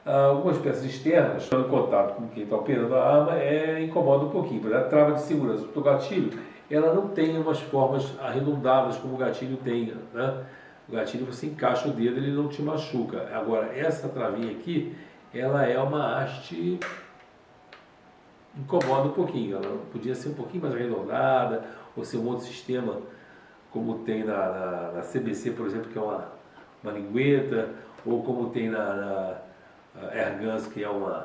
Algumas peças externas, estando em contato com quem está operando a arma, incomoda um pouquinho. Por exemplo, a trava de segurança do gatilho, ela não tem umas formas arredondadas como o gatilho tem, né? O gatilho você encaixa o dedo, ele não te machuca. Agora, essa travinha aqui, ela é uma haste incomoda um pouquinho. Ela podia ser um pouquinho mais arredondada, ou ser um outro sistema, como tem na CBC, por exemplo, que é uma lingueta, ou como tem na Airguns, que é um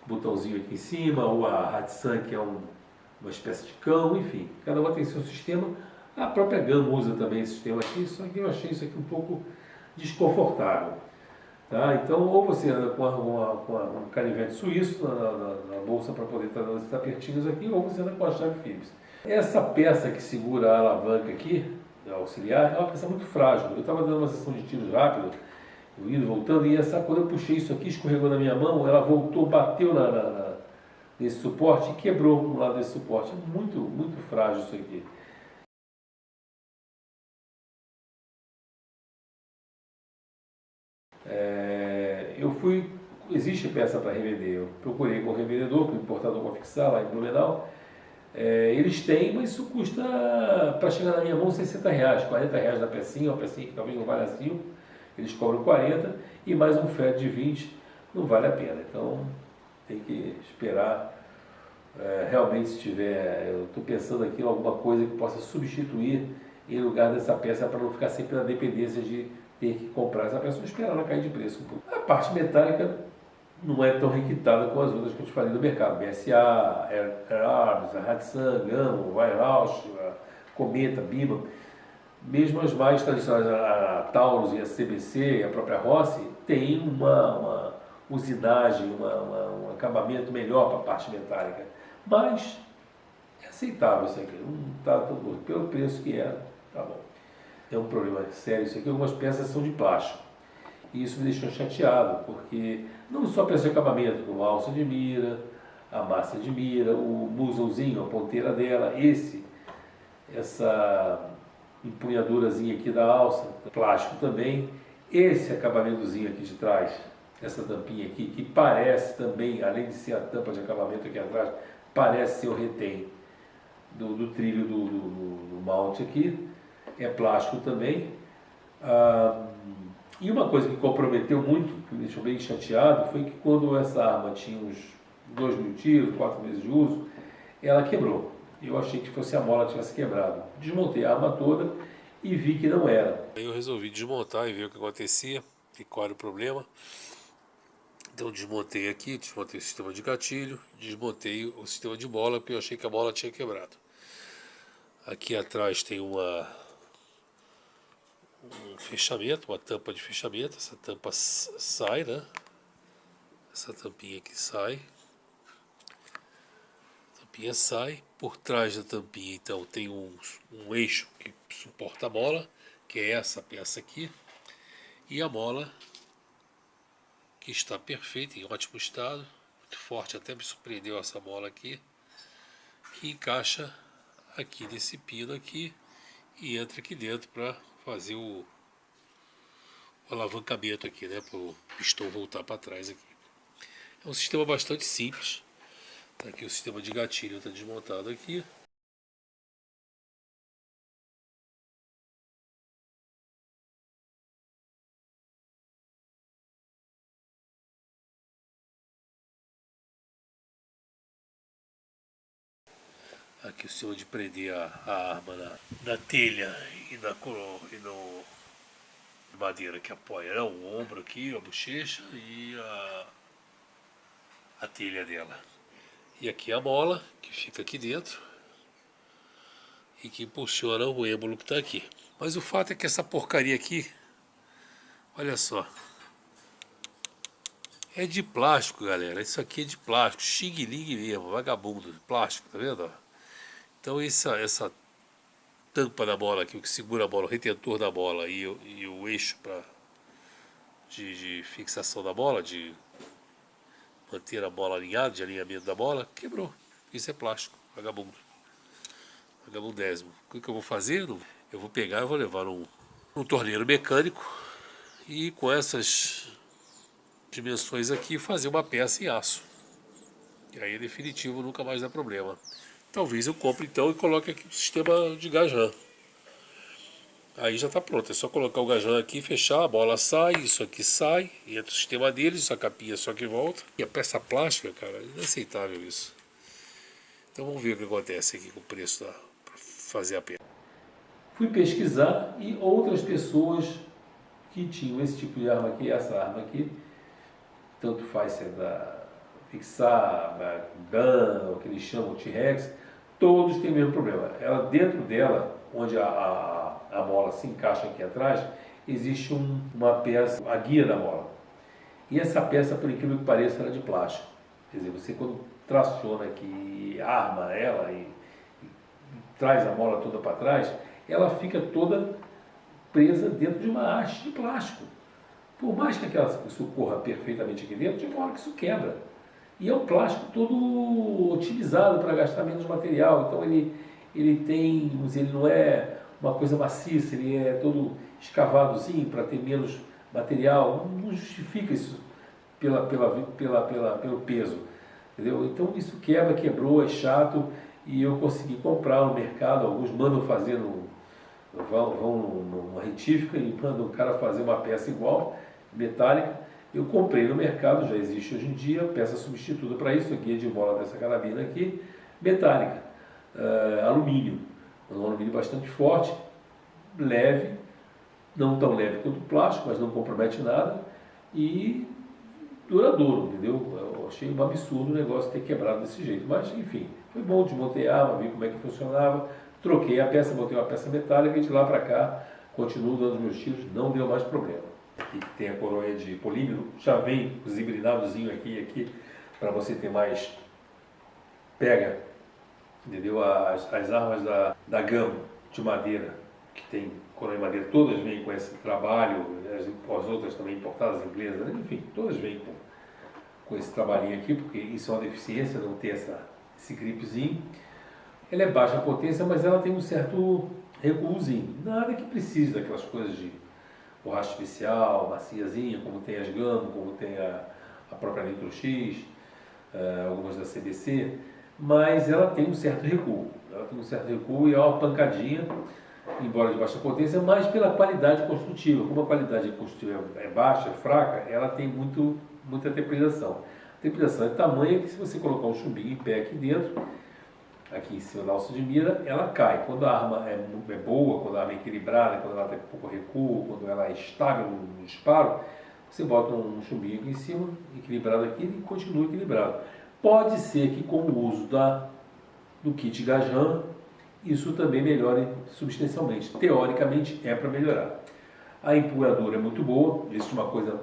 botãozinho aqui em cima, ou a Hatsan, que é uma espécie de cão, enfim, cada uma tem seu sistema. A própria Gama usa também esse sistema aqui, só que eu achei isso aqui um pouco desconfortável. Tá? Então, ou você anda com um canivete suíço na bolsa para poder estar dando esses tapetinhos aqui, ou você anda com a chave Phillips. Essa peça que segura a alavanca aqui, a auxiliar, é uma peça muito frágil. Eu estava dando uma sessão de tiros rápido, eu indo, voltando, e quando eu puxei isso aqui, escorregou na minha mão, ela voltou, bateu nesse suporte e quebrou um lado desse suporte. É muito, muito frágil isso aqui. Existe peça para revender, eu procurei com o revendedor, com o importador para fixar lá em Blumenau. Eles têm, mas isso custa, para chegar na minha mão, R$60, R$40 na pecinha, uma pecinha que talvez não valha 5, eles cobram 40, e mais um frete de 20, não vale a pena. Então tem que esperar, realmente se tiver, eu estou pensando aqui em alguma coisa que possa substituir em lugar dessa peça, para não ficar sempre na dependência de ter que comprar essa peça ou esperar ela cair de preço um pouco. A parte metálica não é tão requitada como as outras que eu te falei do mercado. BSA, Air a Hatsan, Gama, Weyerhaus, Cometa, Bima. Mesmo as mais tradicionais, a Taurus e a CBC, a própria Rossi, tem uma usinagem, um acabamento melhor para a parte metálica. Mas é aceitável isso aqui, não está todo pelo preço que é, tá bom. É um problema sério isso aqui, algumas peças são de plástico. E isso me deixou chateado, porque não só peça de acabamento, como a alça de mira, a massa de mira, o muzzlezinho, a ponteira dela, essa empunhadurazinha aqui da alça, plástico também, esse acabamentozinho aqui de trás, essa tampinha aqui, que parece também, além de ser a tampa de acabamento aqui atrás, parece ser o retém do trilho do mount aqui, é plástico também. E uma coisa que comprometeu muito, que me deixou bem chateado, foi que quando essa arma tinha uns 2.000 tiros, 4 meses de uso, ela quebrou. Eu achei que fosse a mola que tivesse quebrado. Desmontei a arma toda e vi que não era. Aí eu resolvi desmontar e ver o que acontecia e qual era o problema. Então desmontei aqui, desmontei o sistema de gatilho, desmontei o sistema de mola, porque eu achei que a mola tinha quebrado. Aqui atrás tem um fechamento, uma tampa de fechamento. Essa tampa sai, né? Essa tampinha aqui sai. A tampinha sai. Por trás da tampinha, então, tem um eixo que suporta a mola, que é essa peça aqui. E a mola, que está perfeita, em ótimo estado, muito forte, até me surpreendeu essa mola aqui, que encaixa aqui nesse pino aqui e entra aqui dentro para fazer o alavancamento aqui, né, para o pistão voltar para trás aqui. É um sistema bastante simples. Tá aqui o sistema de gatilho, está desmontado aqui. Aqui o sistema de prender a arma na telha e no madeira que apoia, né? O ombro aqui, a bochecha e a telha dela. E aqui a mola, que fica aqui dentro e que impulsiona o êmbolo que está aqui. Mas o fato é que essa porcaria aqui, olha só, é de plástico, galera. Isso aqui é de plástico, xing-ling mesmo, vagabundo, de plástico, tá vendo? Então essa tampa da bola aqui, o que segura a bola, o retentor da bola e o eixo de fixação da bola, de manter a bola alinhada, de alinhamento da bola, quebrou. Isso é plástico, vagabundo. Vagabundésimo. O que eu vou fazer? Eu vou pegar e vou levar um torneiro mecânico e com essas dimensões aqui fazer uma peça em aço. E aí é definitivo, nunca mais dá problema. Talvez eu compre então e coloque aqui o sistema de gás RAM. Aí já está pronto, é só colocar o gajão aqui, fechar, a bola sai, isso aqui sai, entra o sistema deles, essa capinha só que volta. E a peça plástica, cara, inaceitável isso. Então vamos ver o que acontece aqui com o preço para fazer a peça. Fui pesquisar e outras pessoas que tinham esse tipo de arma aqui, essa arma aqui, tanto faz ser da Fixar, da Gun, o que eles chamam de T-Rex, todos têm o mesmo problema. Ela, dentro dela, onde a mola se encaixa aqui atrás, existe uma peça, a guia da mola. E essa peça, por incrível que pareça, era de plástico. Quer dizer, você quando traciona aqui, arma ela e traz a mola toda para trás, ela fica toda presa dentro de uma haste de plástico. Por mais que isso corra perfeitamente aqui dentro, de uma hora que isso quebra. E é um plástico todo otimizado para gastar menos material. Então ele tem, vamos dizer, ele não é uma coisa maciça, ele é todo escavadozinho para ter menos material. Não justifica isso pelo peso. Entendeu? Então isso quebrou, é chato. E eu consegui comprar no mercado, alguns mandam fazer vão numa retífica e mandam o cara fazer uma peça igual, metálica. Eu comprei no mercado, já existe hoje em dia, peça substituta para isso, a guia de mola dessa carabina aqui, metálica, alumínio, um alumínio bastante forte, leve, não tão leve quanto o plástico, mas não compromete nada, e duradouro, entendeu? Eu achei um absurdo o negócio ter quebrado desse jeito, mas enfim, foi bom, desmontei a arma, vi como é que funcionava, troquei a peça, botei uma peça metálica e de lá para cá continuo dando meus tiros, não deu mais problema. Aqui tem a coroa de polímero, já vem os hibridadozinho aqui e aqui, para você ter mais pega, entendeu? As armas da GAM de madeira, que tem coroa de madeira, todas vêm com esse trabalho, as outras também importadas inglesas, enfim, todas vêm com esse trabalhinho aqui, porque isso é uma deficiência, não ter esse gripzinho. Ela é baixa potência, mas ela tem um certo recuozinho. Nada que precise daquelas coisas de borracha especial, maciazinha, como tem as Gamo, como tem a própria Nitro X, algumas da CBC, mas ela tem um certo recuo. Ela tem um certo recuo e é uma pancadinha, embora de baixa potência, mas pela qualidade construtiva. Como a qualidade construtiva é baixa, é fraca, ela tem muita temprização. A temprização é tamanha que se você colocar um chumbinho em pé aqui dentro, aqui em cima da alça de mira, ela cai. Quando a arma é boa, quando a arma é equilibrada, quando ela tem pouco recuo, quando ela é estável no disparo, você bota um chumbinho aqui em cima, equilibrado aqui e continua equilibrado. Pode ser que com o uso do kit Gajan, isso também melhore substancialmente. Teoricamente é para melhorar. A empunhadura é muito boa, existe uma coisa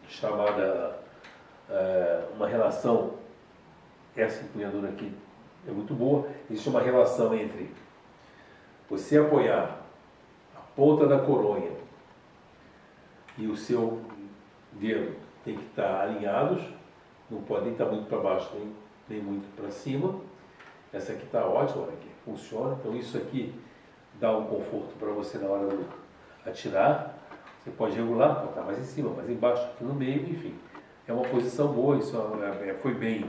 chamada, uma relação, essa empunhadura aqui é muito boa, existe uma relação entre você apoiar a ponta da coronha e o seu dedo tem que estar alinhados, não pode nem estar muito para baixo nem muito para cima. Essa aqui está ótima, olha aqui, funciona, então isso aqui dá um conforto para você na hora de atirar. Você pode regular, pode estar mais em cima, mais embaixo, aqui no meio, enfim. É uma posição boa, isso foi bem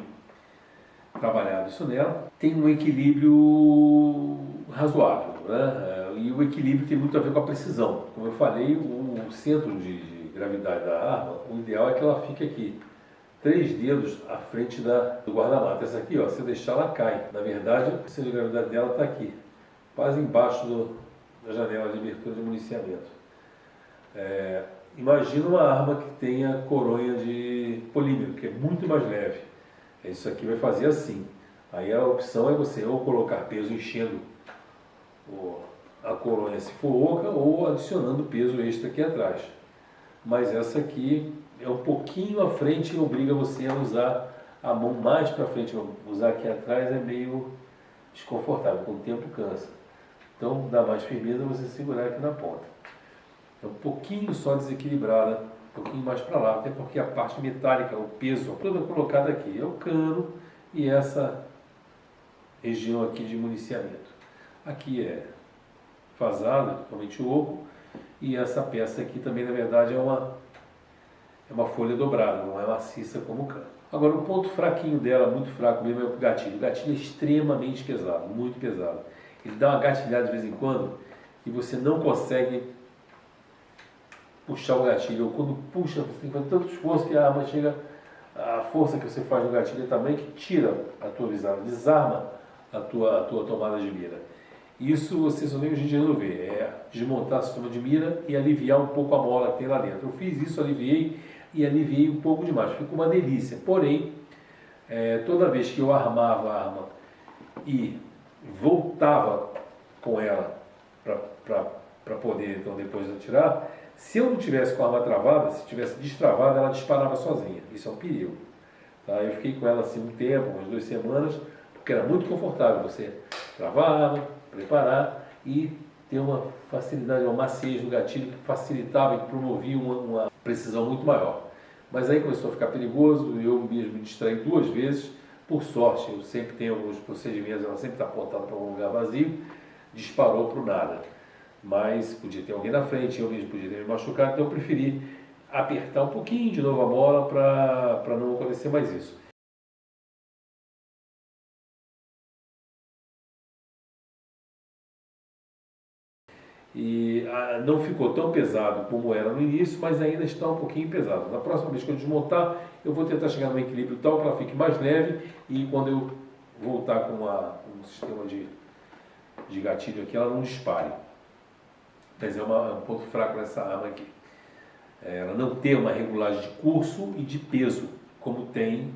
trabalhado isso nela. Tem um equilíbrio razoável, né? E o equilíbrio tem muito a ver com a precisão. Como eu falei, o centro de gravidade da arma, o ideal é que ela fique aqui, 3 dedos à frente do guarda-mata. Essa aqui, ó, se eu deixar, ela cai. Na verdade, o centro de gravidade dela está aqui, quase embaixo da janela de abertura de municiamento. Imagina uma arma que tenha coronha de polímero, que é muito mais leve. Isso aqui vai fazer assim. Aí a opção é você ou colocar peso enchendo a coronha se for oca, ou adicionando peso extra aqui atrás. Mas essa aqui é um pouquinho à frente e obriga você a usar a mão mais para frente. Usar aqui atrás é meio desconfortável, com o tempo cansa. Então dá mais firmeza você segurar aqui na ponta. É um pouquinho só desequilibrada, um pouquinho mais para lá, até porque a parte metálica, o peso, toda colocada aqui é o cano e essa região aqui de municiamento. Aqui é vazada, totalmente oco, e essa peça aqui também, na verdade, é uma folha dobrada, não é maciça como o cano. Agora, o ponto fraquinho dela, muito fraco mesmo, é o gatilho. O gatilho é extremamente pesado, muito pesado. Ele dá uma gatilhada de vez em quando, e você não consegue puxar o gatilho, ou quando puxa, você tem que fazer tanto esforço que a arma chega, a força que você faz no gatilho é também que tira a tua visão, desarma a tua tomada de mira. Isso você só vê hoje em dia resolver, é desmontar o sistema de mira e aliviar um pouco a mola que tem lá dentro. Eu fiz isso, aliviei um pouco demais, ficou uma delícia. Porém, toda vez que eu armava a arma e voltava com ela para poder então depois atirar, se eu não tivesse com a arma travada, se tivesse destravada, ela disparava sozinha. Isso é um perigo. Tá? Eu fiquei com ela assim um tempo, umas 2 semanas, porque era muito confortável você travar a arma, preparar e ter uma facilidade, uma maciez no gatilho que facilitava e promovia uma precisão muito maior. Mas aí começou a ficar perigoso, eu mesmo me distraí 2 vezes. Por sorte, eu sempre tenho alguns procedimentos, ela sempre está apontada para um lugar vazio, disparou para o nada. Mas podia ter alguém na frente, eu mesmo podia ter me machucado, então eu preferi apertar um pouquinho de novo a bola para não acontecer mais isso. E não ficou tão pesado como era no início, mas ainda está um pouquinho pesado. Na próxima vez que eu desmontar, eu vou tentar chegar num equilíbrio tal que ela fique mais leve, e quando eu voltar com um sistema de gatilho aqui, ela não dispare. Mas é um ponto fraco nessa arma aqui. Ela não tem uma regulagem de curso e de peso, como tem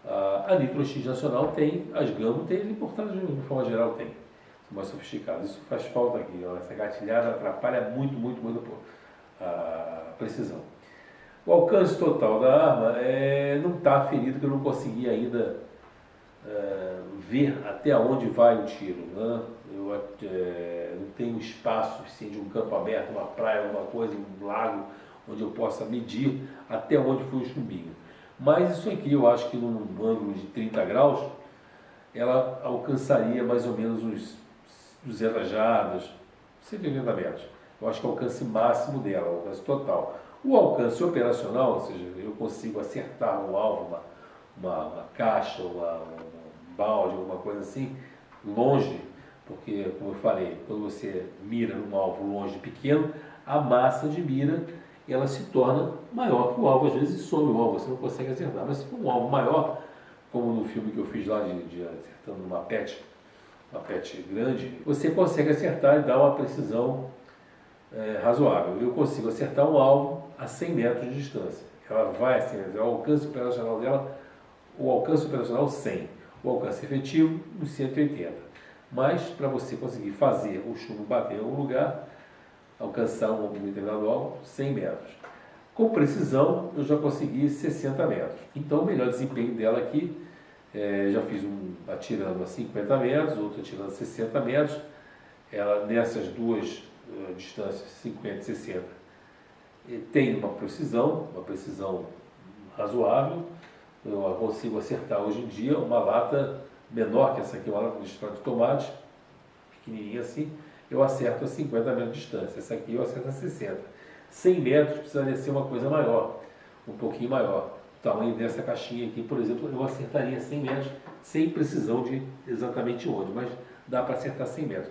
a Nitro X Nacional, tem, as Gamo tem, as importadas de forma geral tem. Mais sofisticado. Isso faz falta aqui, ó. Essa gatilhada atrapalha muito a precisão. O alcance total da arma não está aferido, que eu não consegui ainda ver até onde vai o tiro, né? Eu não tenho espaço suficiente de um campo aberto, uma praia, alguma coisa, um lago, onde eu possa medir até onde foi o chumbinho. Mas isso aqui, eu acho que num ângulo de 30 graus, ela alcançaria mais ou menos uns 200 jardas, 180 metros. Eu acho que é o alcance máximo dela, o alcance total. O alcance operacional, ou seja, eu consigo acertar um alvo, uma caixa, um balde, alguma coisa assim, longe, porque, como eu falei, quando você mira num alvo longe pequeno, a massa de mira ela se torna maior que o alvo, às vezes some o alvo, você não consegue acertar. Mas se for um alvo maior, como no filme que eu fiz lá de acertando uma pet grande, você consegue acertar e dar uma precisão razoável. Eu consigo acertar um alvo a 100 metros de distância. Ela vai assim, o alcance operacional dela, o alcance operacional 100, o alcance efetivo uns 180. Mas para você conseguir fazer o chumbo bater em algum lugar, alcançar um determinado alvo, 100 metros. Com precisão, eu já consegui 60 metros. Então, o melhor desempenho dela aqui, já fiz um atirando a 50 metros, outro atirando a 60 metros. Ela, nessas duas distâncias, 50 e 60, tem uma precisão razoável. Eu consigo acertar hoje em dia uma lata menor que essa aqui, uma lata de extrato de tomate, pequenininha assim, eu acerto a 50 metros de distância. Essa aqui eu acerto a 60. 100 metros precisaria ser uma coisa maior, um pouquinho maior. O tamanho dessa caixinha aqui, por exemplo, eu acertaria 100 metros, sem precisão de exatamente onde, mas dá para acertar 100 metros.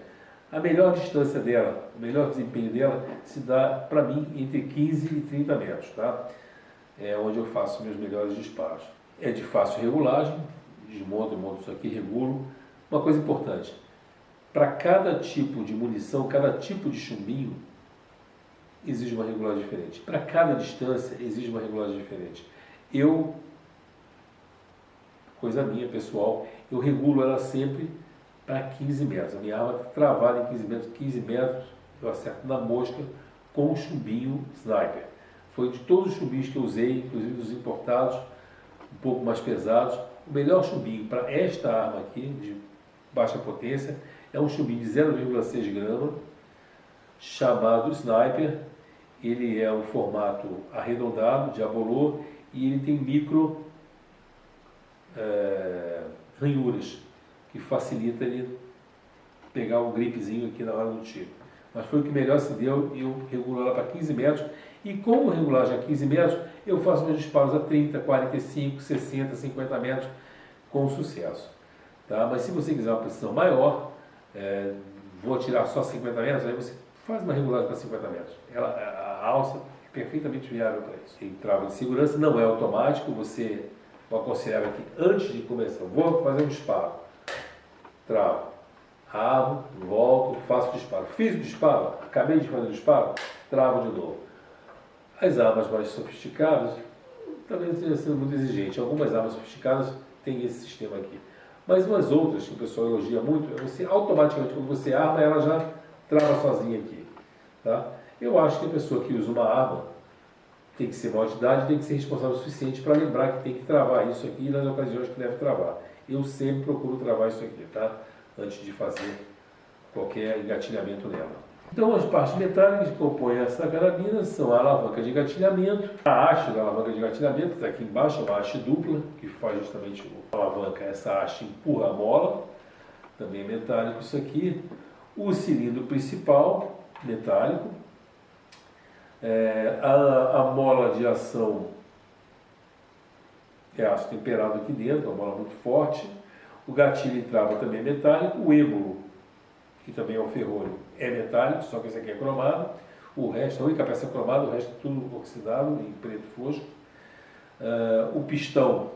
A melhor distância dela, o melhor desempenho dela, se dá, para mim, entre 15 e 30 metros, tá? É onde eu faço meus melhores disparos. É de fácil regulagem, monto isso aqui, regulo. Uma coisa importante, para cada tipo de munição, cada tipo de chumbinho, exige uma regulagem diferente. Para cada distância, exige uma regulagem diferente. Coisa minha, pessoal, eu regulo ela sempre para 15 metros. A minha arma está travada em 15 metros, eu acerto na mosca com o chumbinho sniper. Foi de todos os chumbinhos que eu usei, inclusive dos importados, um pouco mais pesados, o melhor chumbinho para esta arma aqui, de baixa potência, é um chumbinho de 0,6 grama, chamado Sniper. Ele é um formato arredondado, de abolô, e ele tem micro ranhuras, que facilita ele pegar um gripezinho aqui na hora do tiro. Mas foi o que melhor se deu, e eu regulo ela para 15 metros, e com regulagem a 15 metros, eu faço meus disparos a 30, 45, 60, 50 metros com sucesso. Tá? Mas se você quiser uma precisão maior, vou atirar só 50 metros, aí você faz uma regulagem para 50 metros. A alça é perfeitamente viável para isso. Tem trava de segurança, não é automático, você vai aconselhar aqui, antes de começar, vou fazer um disparo, travo, abro, volto, faço o disparo. Fiz o disparo, acabei de fazer o disparo, travo de novo. As armas mais sofisticadas, também esteja sendo muito exigente. Algumas armas sofisticadas têm esse sistema aqui. Mas umas outras, que o pessoal elogia muito, é você automaticamente, quando você arma, ela já trava sozinha aqui. Tá? Eu acho que a pessoa que usa uma arma tem que ser maior de idade, tem que ser responsável o suficiente para lembrar que tem que travar isso aqui nas ocasiões que deve travar. Eu sempre procuro travar isso aqui, tá? Antes de fazer qualquer engatilhamento nela. Então, as partes metálicas que compõem essa carabina são a alavanca de engatilhamento, a haste da alavanca de engatilhamento, que está aqui embaixo, é uma haste dupla, que faz justamente a alavanca, essa haste empurra a mola, também é metálico isso aqui, o cilindro principal, metálico, a mola de ação é aço temperado aqui dentro, uma mola muito forte, o gatilho e trava também é metálico, o êmbolo, que também é o ferrolho, é metálico, só que esse aqui é cromado. O resto, a única peça cromada, o resto é tudo oxidado em preto fosco. O pistão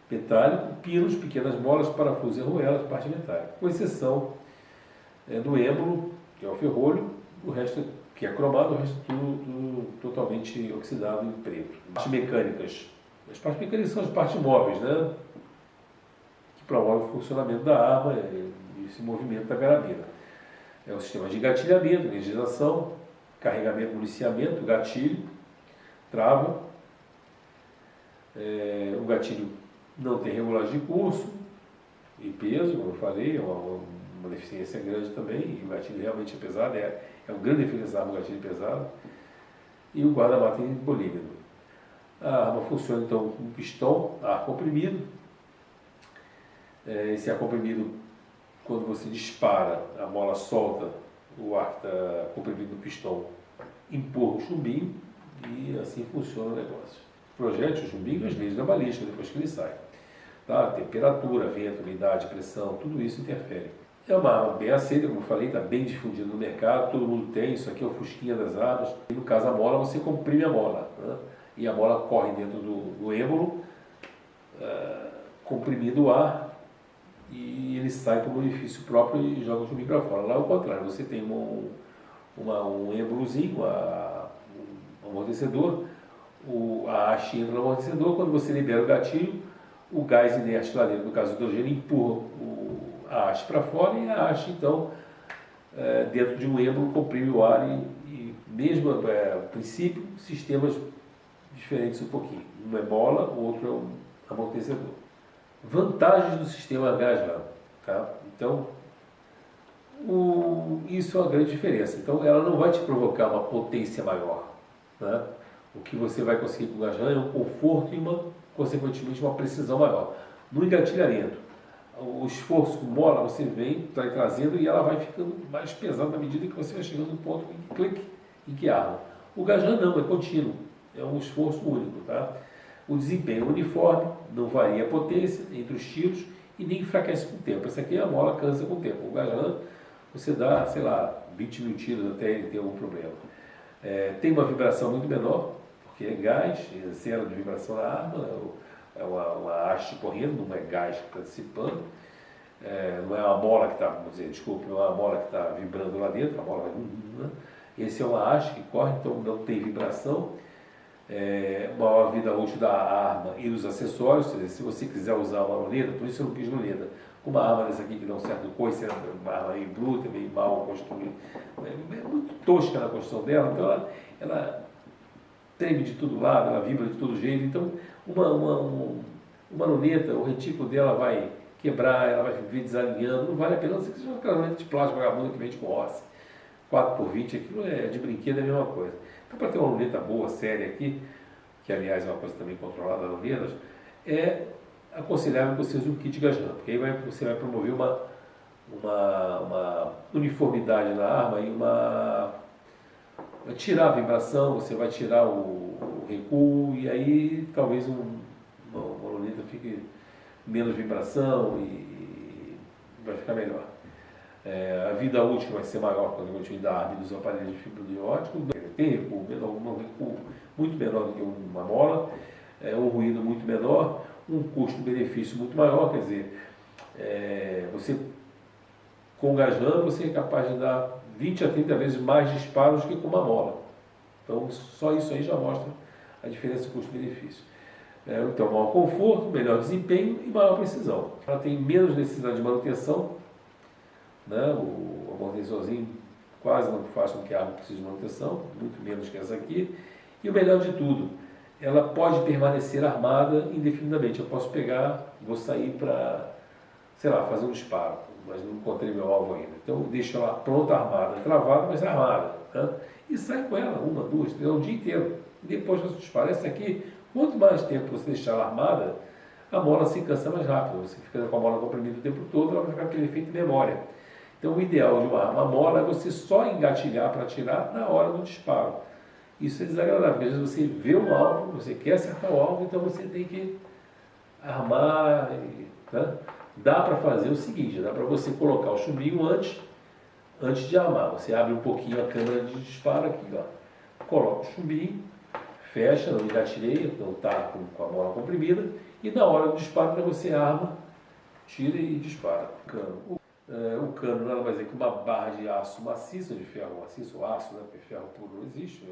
metálico, pinos, pequenas molas, parafusos e arruelas, parte metálica. Com exceção do êmbolo, que é o ferrolho, o resto que é cromado, o resto é tudo totalmente oxidado em preto. Partes mecânicas. As partes mecânicas são as partes móveis, né? Que promovem o funcionamento da arma e esse movimento da carabina. É o sistema de engatilhamento, energização, carregamento, municiamento, gatilho, trava. O gatilho não tem regulagem de curso e peso, como eu falei, é uma deficiência grande também, e o gatilho realmente é pesado, é um grande diferencial do gatilho pesado. E o guarda-mata em polígono. A arma funciona então com um pistão, ar comprimido. Esse ar comprimido, quando você dispara, a bola solta, o ar que está comprimido no pistão empurra o chumbinho e assim funciona o negócio. Projete o chumbinho as leis da balística depois que ele sai. Tá? Temperatura, vento, umidade, pressão, tudo isso interfere. É uma arma bem aceita, como eu falei, está bem difundida no mercado, todo mundo tem, isso aqui é o fusquinha das armas. E no caso a mola, você comprime a mola, né? E a mola corre dentro do êmbolo, comprimindo o ar, e ele sai para um orifício próprio e joga o chumbinho para fora. Lá é o contrário, você tem um êmbolozinho, um amortecedor, a haste entra no amortecedor, quando você libera o gatilho, o gás inerte lá dentro, no caso do hidrogênio, empurra a haste para fora e a haste, então, dentro de um êmbolo, comprime o ar e mesmo a princípio, sistemas diferentes um pouquinho. Um é mola, o outro é um amortecedor. Vantagens do sistema gás-RAM. Tá? Então, isso é uma grande diferença. Então, ela não vai te provocar uma potência maior. Né? O que você vai conseguir com o gás-RAM é um conforto e, consequentemente, uma precisão maior. No engatilhamento, o esforço com mola, você vai trazendo e ela vai ficando mais pesada na medida que você vai chegando no ponto em que clique, em que arma. O gás-RAM não, é contínuo. É um esforço único. Tá? O desempenho uniforme, não varia a potência entre os tiros e nem enfraquece com o tempo. Essa aqui a mola cansa com o tempo. O gás-RAM, você dá, sei lá, 20 mil tiros até ele ter algum problema. Tem uma vibração muito menor, porque é gás, é zero de vibração na arma, é uma haste correndo, não é gás que está dissipando, não é uma mola que está, vamos dizer, desculpe, não é uma mola que está vibrando lá dentro, a mola vai... Né? Esse é uma haste que corre, então não tem vibração. Maior vida útil da arma e dos acessórios, ou seja, se você quiser usar uma luneta, por isso eu não quis luneta, uma arma dessa aqui que dá um certo coice, uma arma meio bruta, meio mal construída, é muito tosca na construção dela, então ela treme de todo lado, ela vibra de todo jeito, então uma luneta, o retículo dela vai quebrar, ela vai vir desalinhando, não vale a pena, você quiser uma luneta de plástico vagabunda que vende com roça, 4x20, aquilo de brinquedo é a mesma coisa. Então, para ter uma luneta boa, séria aqui, que aliás é uma coisa também controlada das lunetas, é aconselhável que você use um kit gás-RAM, porque aí você vai promover uma uniformidade na arma e vai tirar a vibração, você vai tirar o recuo e aí talvez uma luneta fique menos vibração e vai ficar melhor. A vida útil vai ser maior com a continuidade dos aparelhos de fibra de ótico, tem recuo menor, um recuo muito menor do que uma mola, um ruído muito menor, um custo-benefício muito maior, quer dizer, você com o gasdando você é capaz de dar 20 a 30 vezes mais disparos que com uma mola. Então só isso aí já mostra a diferença custo-benefício. Então, maior conforto, melhor desempenho e maior precisão. Ela tem menos necessidade de manutenção, né? O amortecedorzinho quase não faz com que a arma precise de manutenção, muito menos que essa aqui. E o melhor de tudo, ela pode permanecer armada indefinidamente. Eu posso pegar, vou sair para, sei lá, fazer um disparo, mas não encontrei meu alvo ainda. Então eu deixo ela pronta, armada, travada, mas armada. Né? E sai com ela, 1, 2, 3, o dia inteiro. E depois faço o disparo. Essa aqui, quanto mais tempo você deixar ela armada, a mola se cansa mais rápido. Você fica com a mola comprimida o tempo todo, ela vai ficar aquele efeito de memória. Então o ideal de uma arma mola é você só engatilhar para atirar na hora do disparo. Isso é desagradável, porque às vezes você vê um alvo, você quer acertar o alvo, então você tem que armar. Né? Dá para fazer o seguinte, dá para você colocar o chumbinho antes de armar. Você abre um pouquinho a câmera de disparo aqui, ó. Coloca o chumbinho, fecha, não engatilheia, não está com a mola comprimida, e na hora do disparo você arma, tira e dispara. O cano nada mais é que uma barra de aço maciço, de ferro maciço, ou aço, né? Porque ferro puro não existe,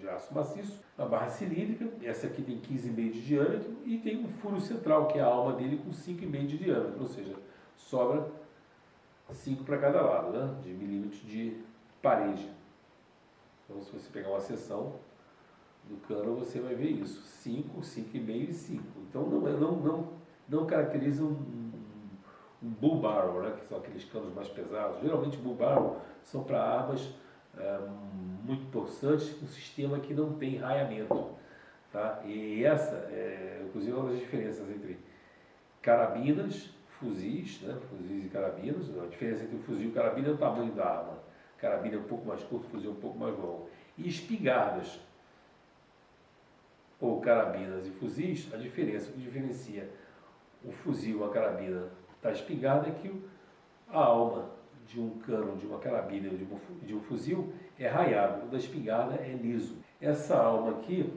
de aço maciço, uma barra cilíndrica, essa aqui tem 15,5 de diâmetro e tem um furo central, que é a alma dele, com 5,5 de diâmetro, ou seja, sobra 5 para cada lado, né? De milímetros de parede. Então, se você pegar uma seção do cano, você vai ver isso, 5, 5,5 e 5. Então, não caracteriza um bull barrel, né, que são aqueles canos mais pesados. Geralmente bull barrel são para armas muito possantes com sistema que não tem raiamento. Tá? E essa inclusive, uma das diferenças entre carabinas, fuzis, né, fuzis e carabinas. A diferença entre o fuzil e o carabina é o tamanho da arma. Carabina é um pouco mais curto, fuzil é um pouco mais longo. E espingardas, ou carabinas e fuzis, a diferença, o que diferencia o fuzil, a carabina da espingarda é que a alma de um cano, de uma carabina ou de um fuzil é raiado, o da espingarda é liso. Essa alma aqui,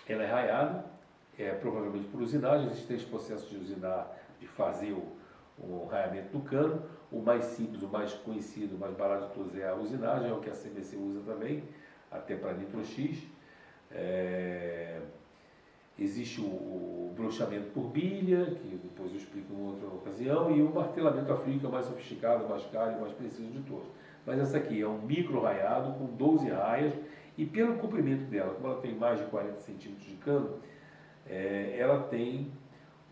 ela é raiada, provavelmente por usinagem. Existem 3 processos de usinar, de fazer o raiamento do cano. O mais simples, o mais conhecido, o mais barato de todos é a usinagem, é o que a CBC usa também, até para Nitro X. Existe o broxamento por bilha, que depois eu explico em outra ocasião, e o martelamento a frio, que é o mais sofisticado, mais caro e mais preciso de todos. Mas essa aqui é um micro raiado com 12 raias, e pelo comprimento dela, como ela tem mais de 40 centímetros de cano, ela tem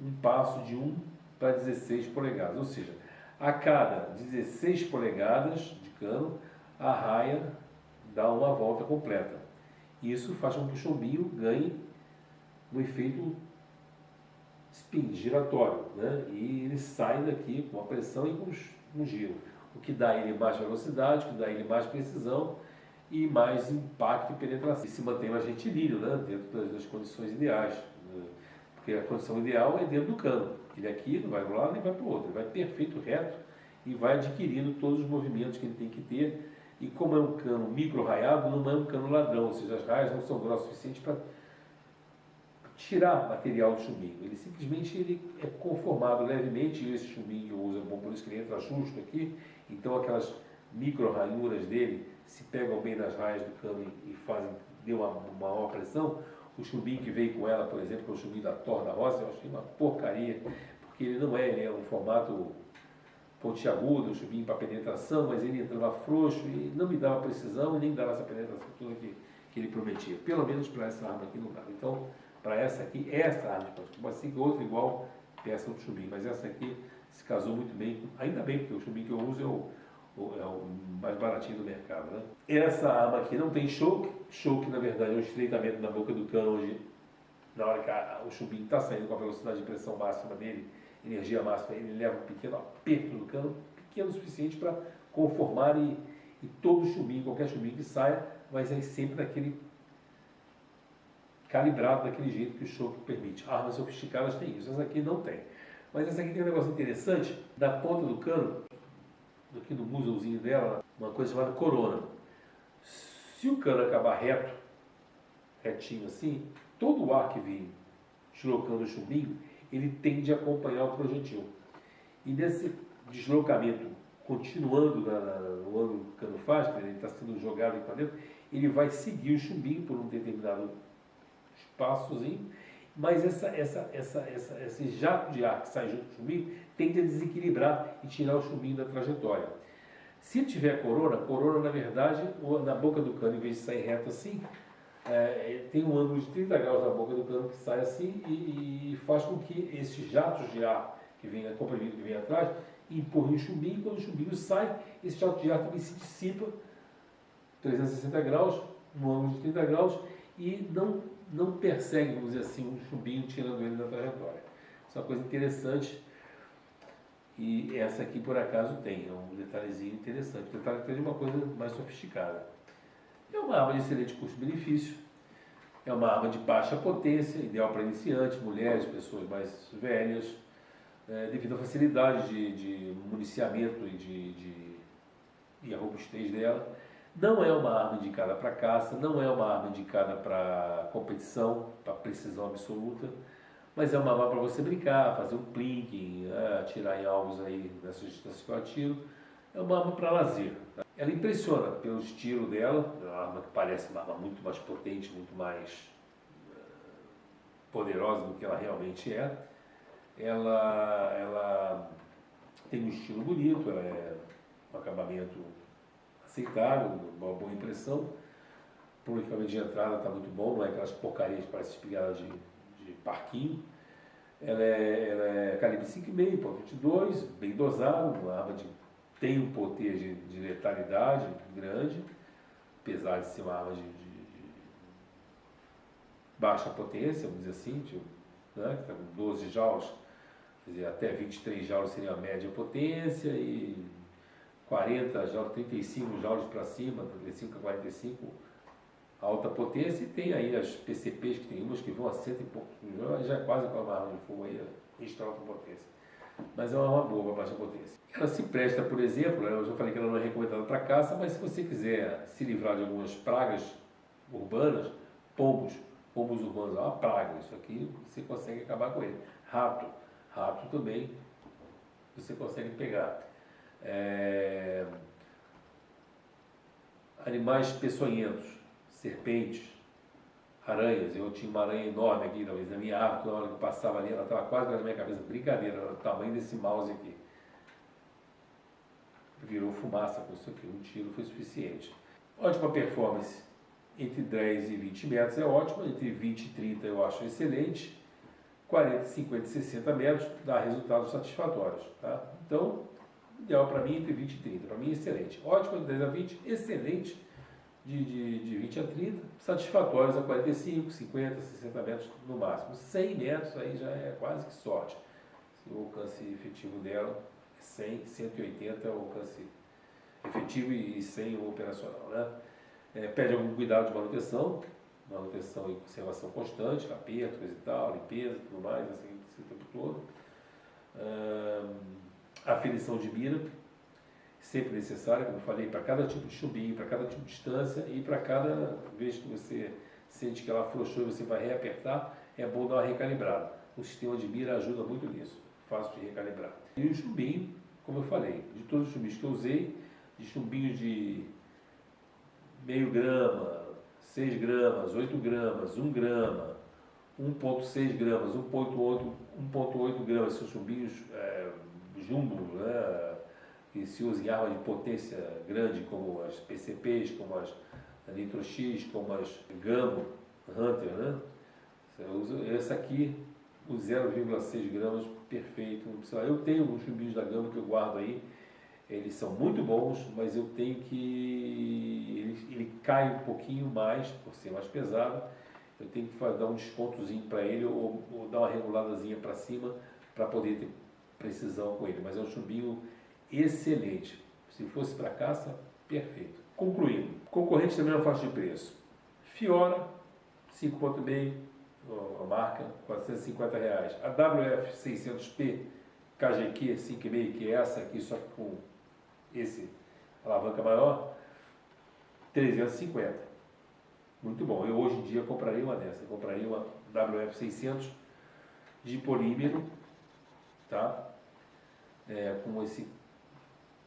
um passo de 1 para 16 polegadas, ou seja, a cada 16 polegadas de cano, a raia dá uma volta completa. Isso faz com que o chumbinho ganhe um efeito spin, giratório, né? E ele sai daqui com a pressão e com um giro, o que dá a ele mais velocidade, o que dá a ele mais precisão e mais impacto e penetração. E se mantém mais retilíneo, né? Dentro das condições ideais, né? Porque a condição ideal é dentro do cano. Ele aqui não vai para um lado nem vai para o outro, ele vai perfeito, reto e vai adquirindo todos os movimentos que ele tem que ter. E como é um cano micro raiado, não é um cano ladrão, ou seja, as raias não são grossas o suficiente para tirar material do chumbinho. Ele simplesmente é conformado levemente, e esse chumbinho usa, bom, por isso que ele entra justo aqui, então aquelas micro ranhuras dele se pegam bem nas raias do cano e dê uma maior pressão. O chumbinho que veio com ela, por exemplo, que é o chumbinho da Thor da Roça, eu achei uma porcaria, porque ele ele é um formato pontiagudo, um chumbinho para penetração, mas ele entrava frouxo e não me dava precisão e nem dava essa penetração toda que ele prometia. Pelo menos para essa arma aqui não dava. Então, para essa aqui, essa arma, pode ser outra igual, peça do chumbinho, mas essa aqui se casou muito bem, ainda bem, porque o chumbinho que eu uso é o mais baratinho do mercado, né? Essa arma aqui não tem choke na verdade é um estreitamento na boca do cano, onde na hora que o chumbinho está saindo com a velocidade de pressão máxima dele, energia máxima, ele leva um pequeno aperto do cano, pequeno o suficiente para conformar e todo chumbinho, qualquer chumbinho que saia, vai sair sempre daquele calibrado daquele jeito que o choke permite. Armas sofisticadas têm isso, essa aqui não tem. Mas essa aqui tem um negócio interessante, da ponta do cano, aqui no muselzinho dela, uma coisa chamada corona. Se o cano acabar retinho assim, todo o ar que vem deslocando o chumbinho, ele tende a acompanhar o projetil. E nesse deslocamento, continuando no ângulo que o cano faz, que ele está sendo jogado aqui para dentro, ele vai seguir o chumbinho por um determinado espaçozinho, mas esse jato de ar que sai junto com o chumbinho tende a desequilibrar e tirar o chumbinho da trajetória. Se tiver corona na verdade, na boca do cano, em vez de sair reto assim, tem um ângulo de 30 graus na boca do cano que sai assim e faz com que esses jatos de ar que vem comprimido, que vem atrás, empurrem o chumbinho. Quando o chumbinho sai, esse jato de ar também se dissipa 360 graus, no ângulo de 30 graus, e não persegue, vamos dizer assim, um chumbinho tirando ele da trajetória. Isso é uma coisa interessante. E essa aqui, por acaso, tem. É um detalhezinho interessante. O detalhe tem uma coisa mais sofisticada. É uma arma de excelente custo-benefício. É uma arma de baixa potência, ideal para iniciantes, mulheres, pessoas mais velhas, devido à facilidade de municiamento e a robustez dela. Não é uma arma indicada para caça, não é uma arma indicada para competição, para precisão absoluta, mas é uma arma para você brincar, fazer um plinking, atirar em alvos aí nessas distâncias que eu atiro. É uma arma para lazer. Tá? Ela impressiona pelo estilo dela, é uma arma que parece uma arma muito mais potente, muito mais poderosa do que ela realmente é. Ela tem um estilo bonito, ela é um acabamento aceitável, uma boa impressão. Para o equipamento de entrada está muito bom, não é aquelas porcarias que parecem espingarda de parquinho. Ela é calibre 5,5, .22, bem dosado, uma arma tem um poder de letalidade grande, apesar de ser uma arma de baixa potência, vamos dizer assim, né, que está com 12 joules, quer dizer, até 23 joules seria a média potência, e 40 joules, 35 joules para cima, 35 a 45 alta potência, e tem aí as PCPs, que tem umas que vão a 100 e poucos joules, já é quase com uma arma de fogo aí, extra alta potência. Mas é uma arma boa para baixa potência. Ela se presta, por exemplo, eu já falei que ela não é recomendada para caça, mas se você quiser se livrar de algumas pragas urbanas, pombos urbanos é uma praga, isso aqui você consegue acabar com ele. Rato também você consegue pegar. Animais peçonhentos, serpentes, aranhas. Eu tinha uma aranha enorme aqui, talvez na minha árvore, na hora que eu passava ali, ela estava quase na minha cabeça. Brincadeira, era o tamanho desse mouse aqui. Virou fumaça com isso aqui, um tiro foi suficiente. Ótima performance. Entre 10 e 20 metros é ótima, entre 20 e 30 eu acho excelente, 40, 50 e 60 metros dá resultados satisfatórios. Tá? Então, ideal para mim entre 20 e 30, para mim excelente. Ótima de 10 a 20, excelente de 20 a 30, satisfatórios a 45, 50, 60 metros no máximo. 100 metros aí já é quase que sorte. O alcance efetivo dela é 100, 180 é o alcance efetivo e 100 o operacional. Né? Pede algum cuidado de manutenção e conservação constante, aperto, coisa e tal, limpeza, tudo mais, assim, o tempo todo. Aferição de mira, sempre necessária, como eu falei, para cada tipo de chumbinho, para cada tipo de distância e para cada vez que você sente que ela afrouxou e você vai reapertar, é bom dar uma recalibrada. O sistema de mira ajuda muito nisso, fácil de recalibrar. E o chumbinho, como eu falei, de todos os chumbinhos que eu usei, de chumbinhos de meio grama, 6 gramas, 8 gramas, 1 grama, 1,6 gramas, 1,8 gramas, são chumbinhos jumbo, né, que se usa em arma de potência grande, como as PCPs, como as Nitro X, como as Gamo Hunter, né? Você usa essa aqui, o 0,6 gramas, perfeito. Eu tenho uns chumbinhos da Gamo que eu guardo aí, eles são muito bons, mas eu tenho que... Ele cai um pouquinho mais, por ser mais pesado, eu tenho que dar um descontozinho para ele ou dar uma reguladazinha para cima para poder ter precisão com ele. Mas é um chumbinho excelente. Se fosse para caça, perfeito. Concluindo, concorrente também na faixa de preço. Fiora, 5,5, a marca, R$450. A WF 600P KGQ 5,5, que é essa aqui, só que com esse alavanca maior, 350. Muito bom. Eu hoje em dia compraria uma dessa. Eu compraria uma WF600 de polímero, tá? Com esse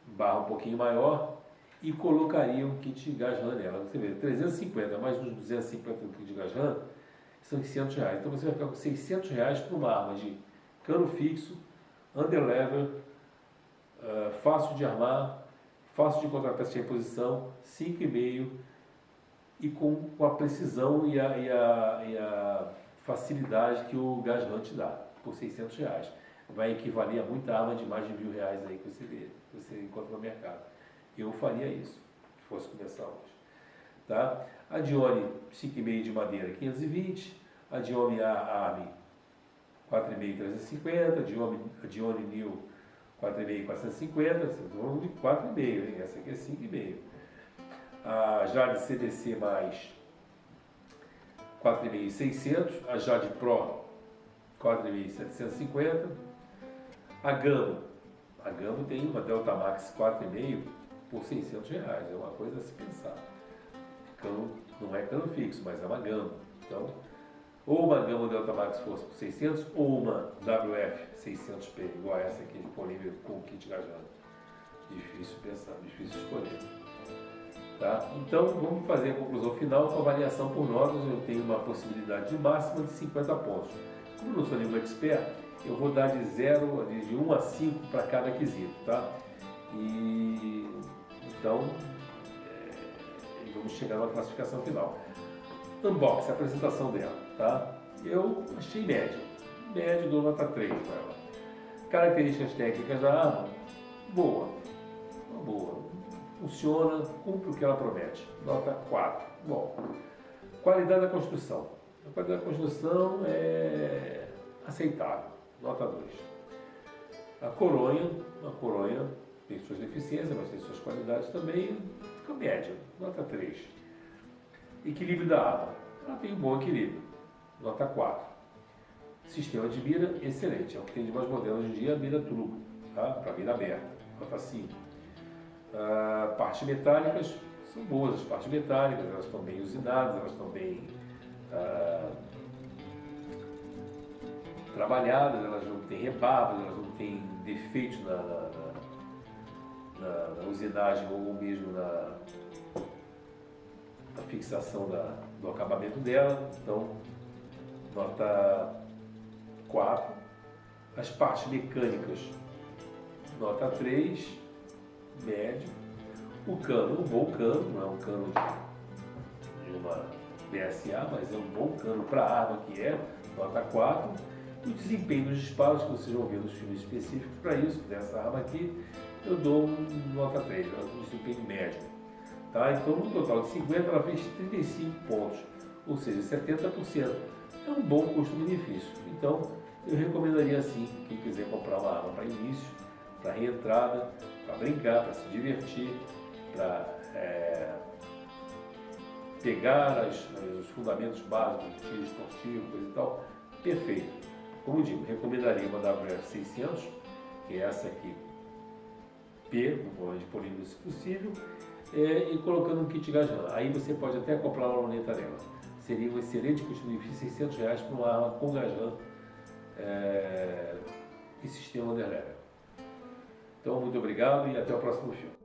barra um pouquinho maior, e colocaria um kit de gás RAM nela. Você vê, 350 mais uns 250 do kit de gás RAM são R$600. Então você vai ficar com R$600 por uma arma de cano fixo, underlevel, fácil de armar, fácil de encontrar peça de reposição, 5,5 e com a precisão e a facilidade que o gás RAM te dá, por R$600. Vai equivaler a muita arma de mais de R$1.000 aí que você encontra no mercado. Eu faria isso, se fosse começar hoje. Tá? A Dione 5,5 de madeira, 520. A Dione Army 4,5, 350. A Dione New 4,5, 450. Vocês vão de 4,5, hein? Essa aqui é 5,5. A Jade CDC mais 4,5, 600. A Jade Pro 4,5, 750. A Gamo tem uma Delta Max 4,5 por R$600. É uma coisa a se pensar. Não é cano fixo, mas é uma Gamo. Então, ou uma Gamo Delta Max fosse por 600, ou uma WF600P, igual essa aqui de polímero com kit gajado. Difícil pensar, difícil escolher. Tá? Então, vamos fazer a conclusão final com a avaliação por notas. Eu tenho uma possibilidade de máxima de 50 pontos. Como eu não sou nenhum expert, eu vou dar de 1 a 5 para cada quesito, tá? E então, vamos chegar na classificação final. Unboxing, a apresentação dela, tá? Eu achei médio, dou nota 3 para ela. Características técnicas da arma, boa, funciona, cumpre o que ela promete, nota 4, bom. Qualidade da construção, a qualidade da construção é aceitável, nota 2. A coronha tem suas deficiências, mas tem suas qualidades também, fica média, nota 3. Equilíbrio da arma, ela tem um bom equilíbrio, nota 4. Sistema de mira, excelente, é o que tem de mais moderno hoje em dia, a mira turbo, tá? Para mira aberta, nota 5. Partes metálicas, são boas as partes metálicas, elas estão bem usinadas, elas estão bem trabalhadas, elas não têm rebarbos, elas não têm defeitos na usinagem ou mesmo na fixação do acabamento dela. Então, nota 4. As partes mecânicas, nota 3, médio. O cano, um bom cano, não é um cano de uma BSA, mas é um bom cano para a arma que é, nota 4. O desempenho dos disparos, que vocês vão ver nos filmes específicos para isso, dessa arma aqui, eu dou nota 3, um desempenho médio. Tá? Então, no total de 50, ela fez 35 pontos, ou seja, 70%. É um bom custo-benefício. Então, eu recomendaria sim, quem quiser comprar uma arma para início, para reentrada, para brincar, para se divertir, para pegar os fundamentos básicos de tiro esportivo, coisa e tal, perfeito. Como digo, recomendaria uma WF600, que é essa aqui, P, com de polímero se possível, e colocando um kit gás RAM. Aí você pode até acoplar uma luneta nela. Seria um excelente custo-benefício, R$600 para uma arma com gás RAM e sistema underlevel. Então, muito obrigado e até o próximo filme.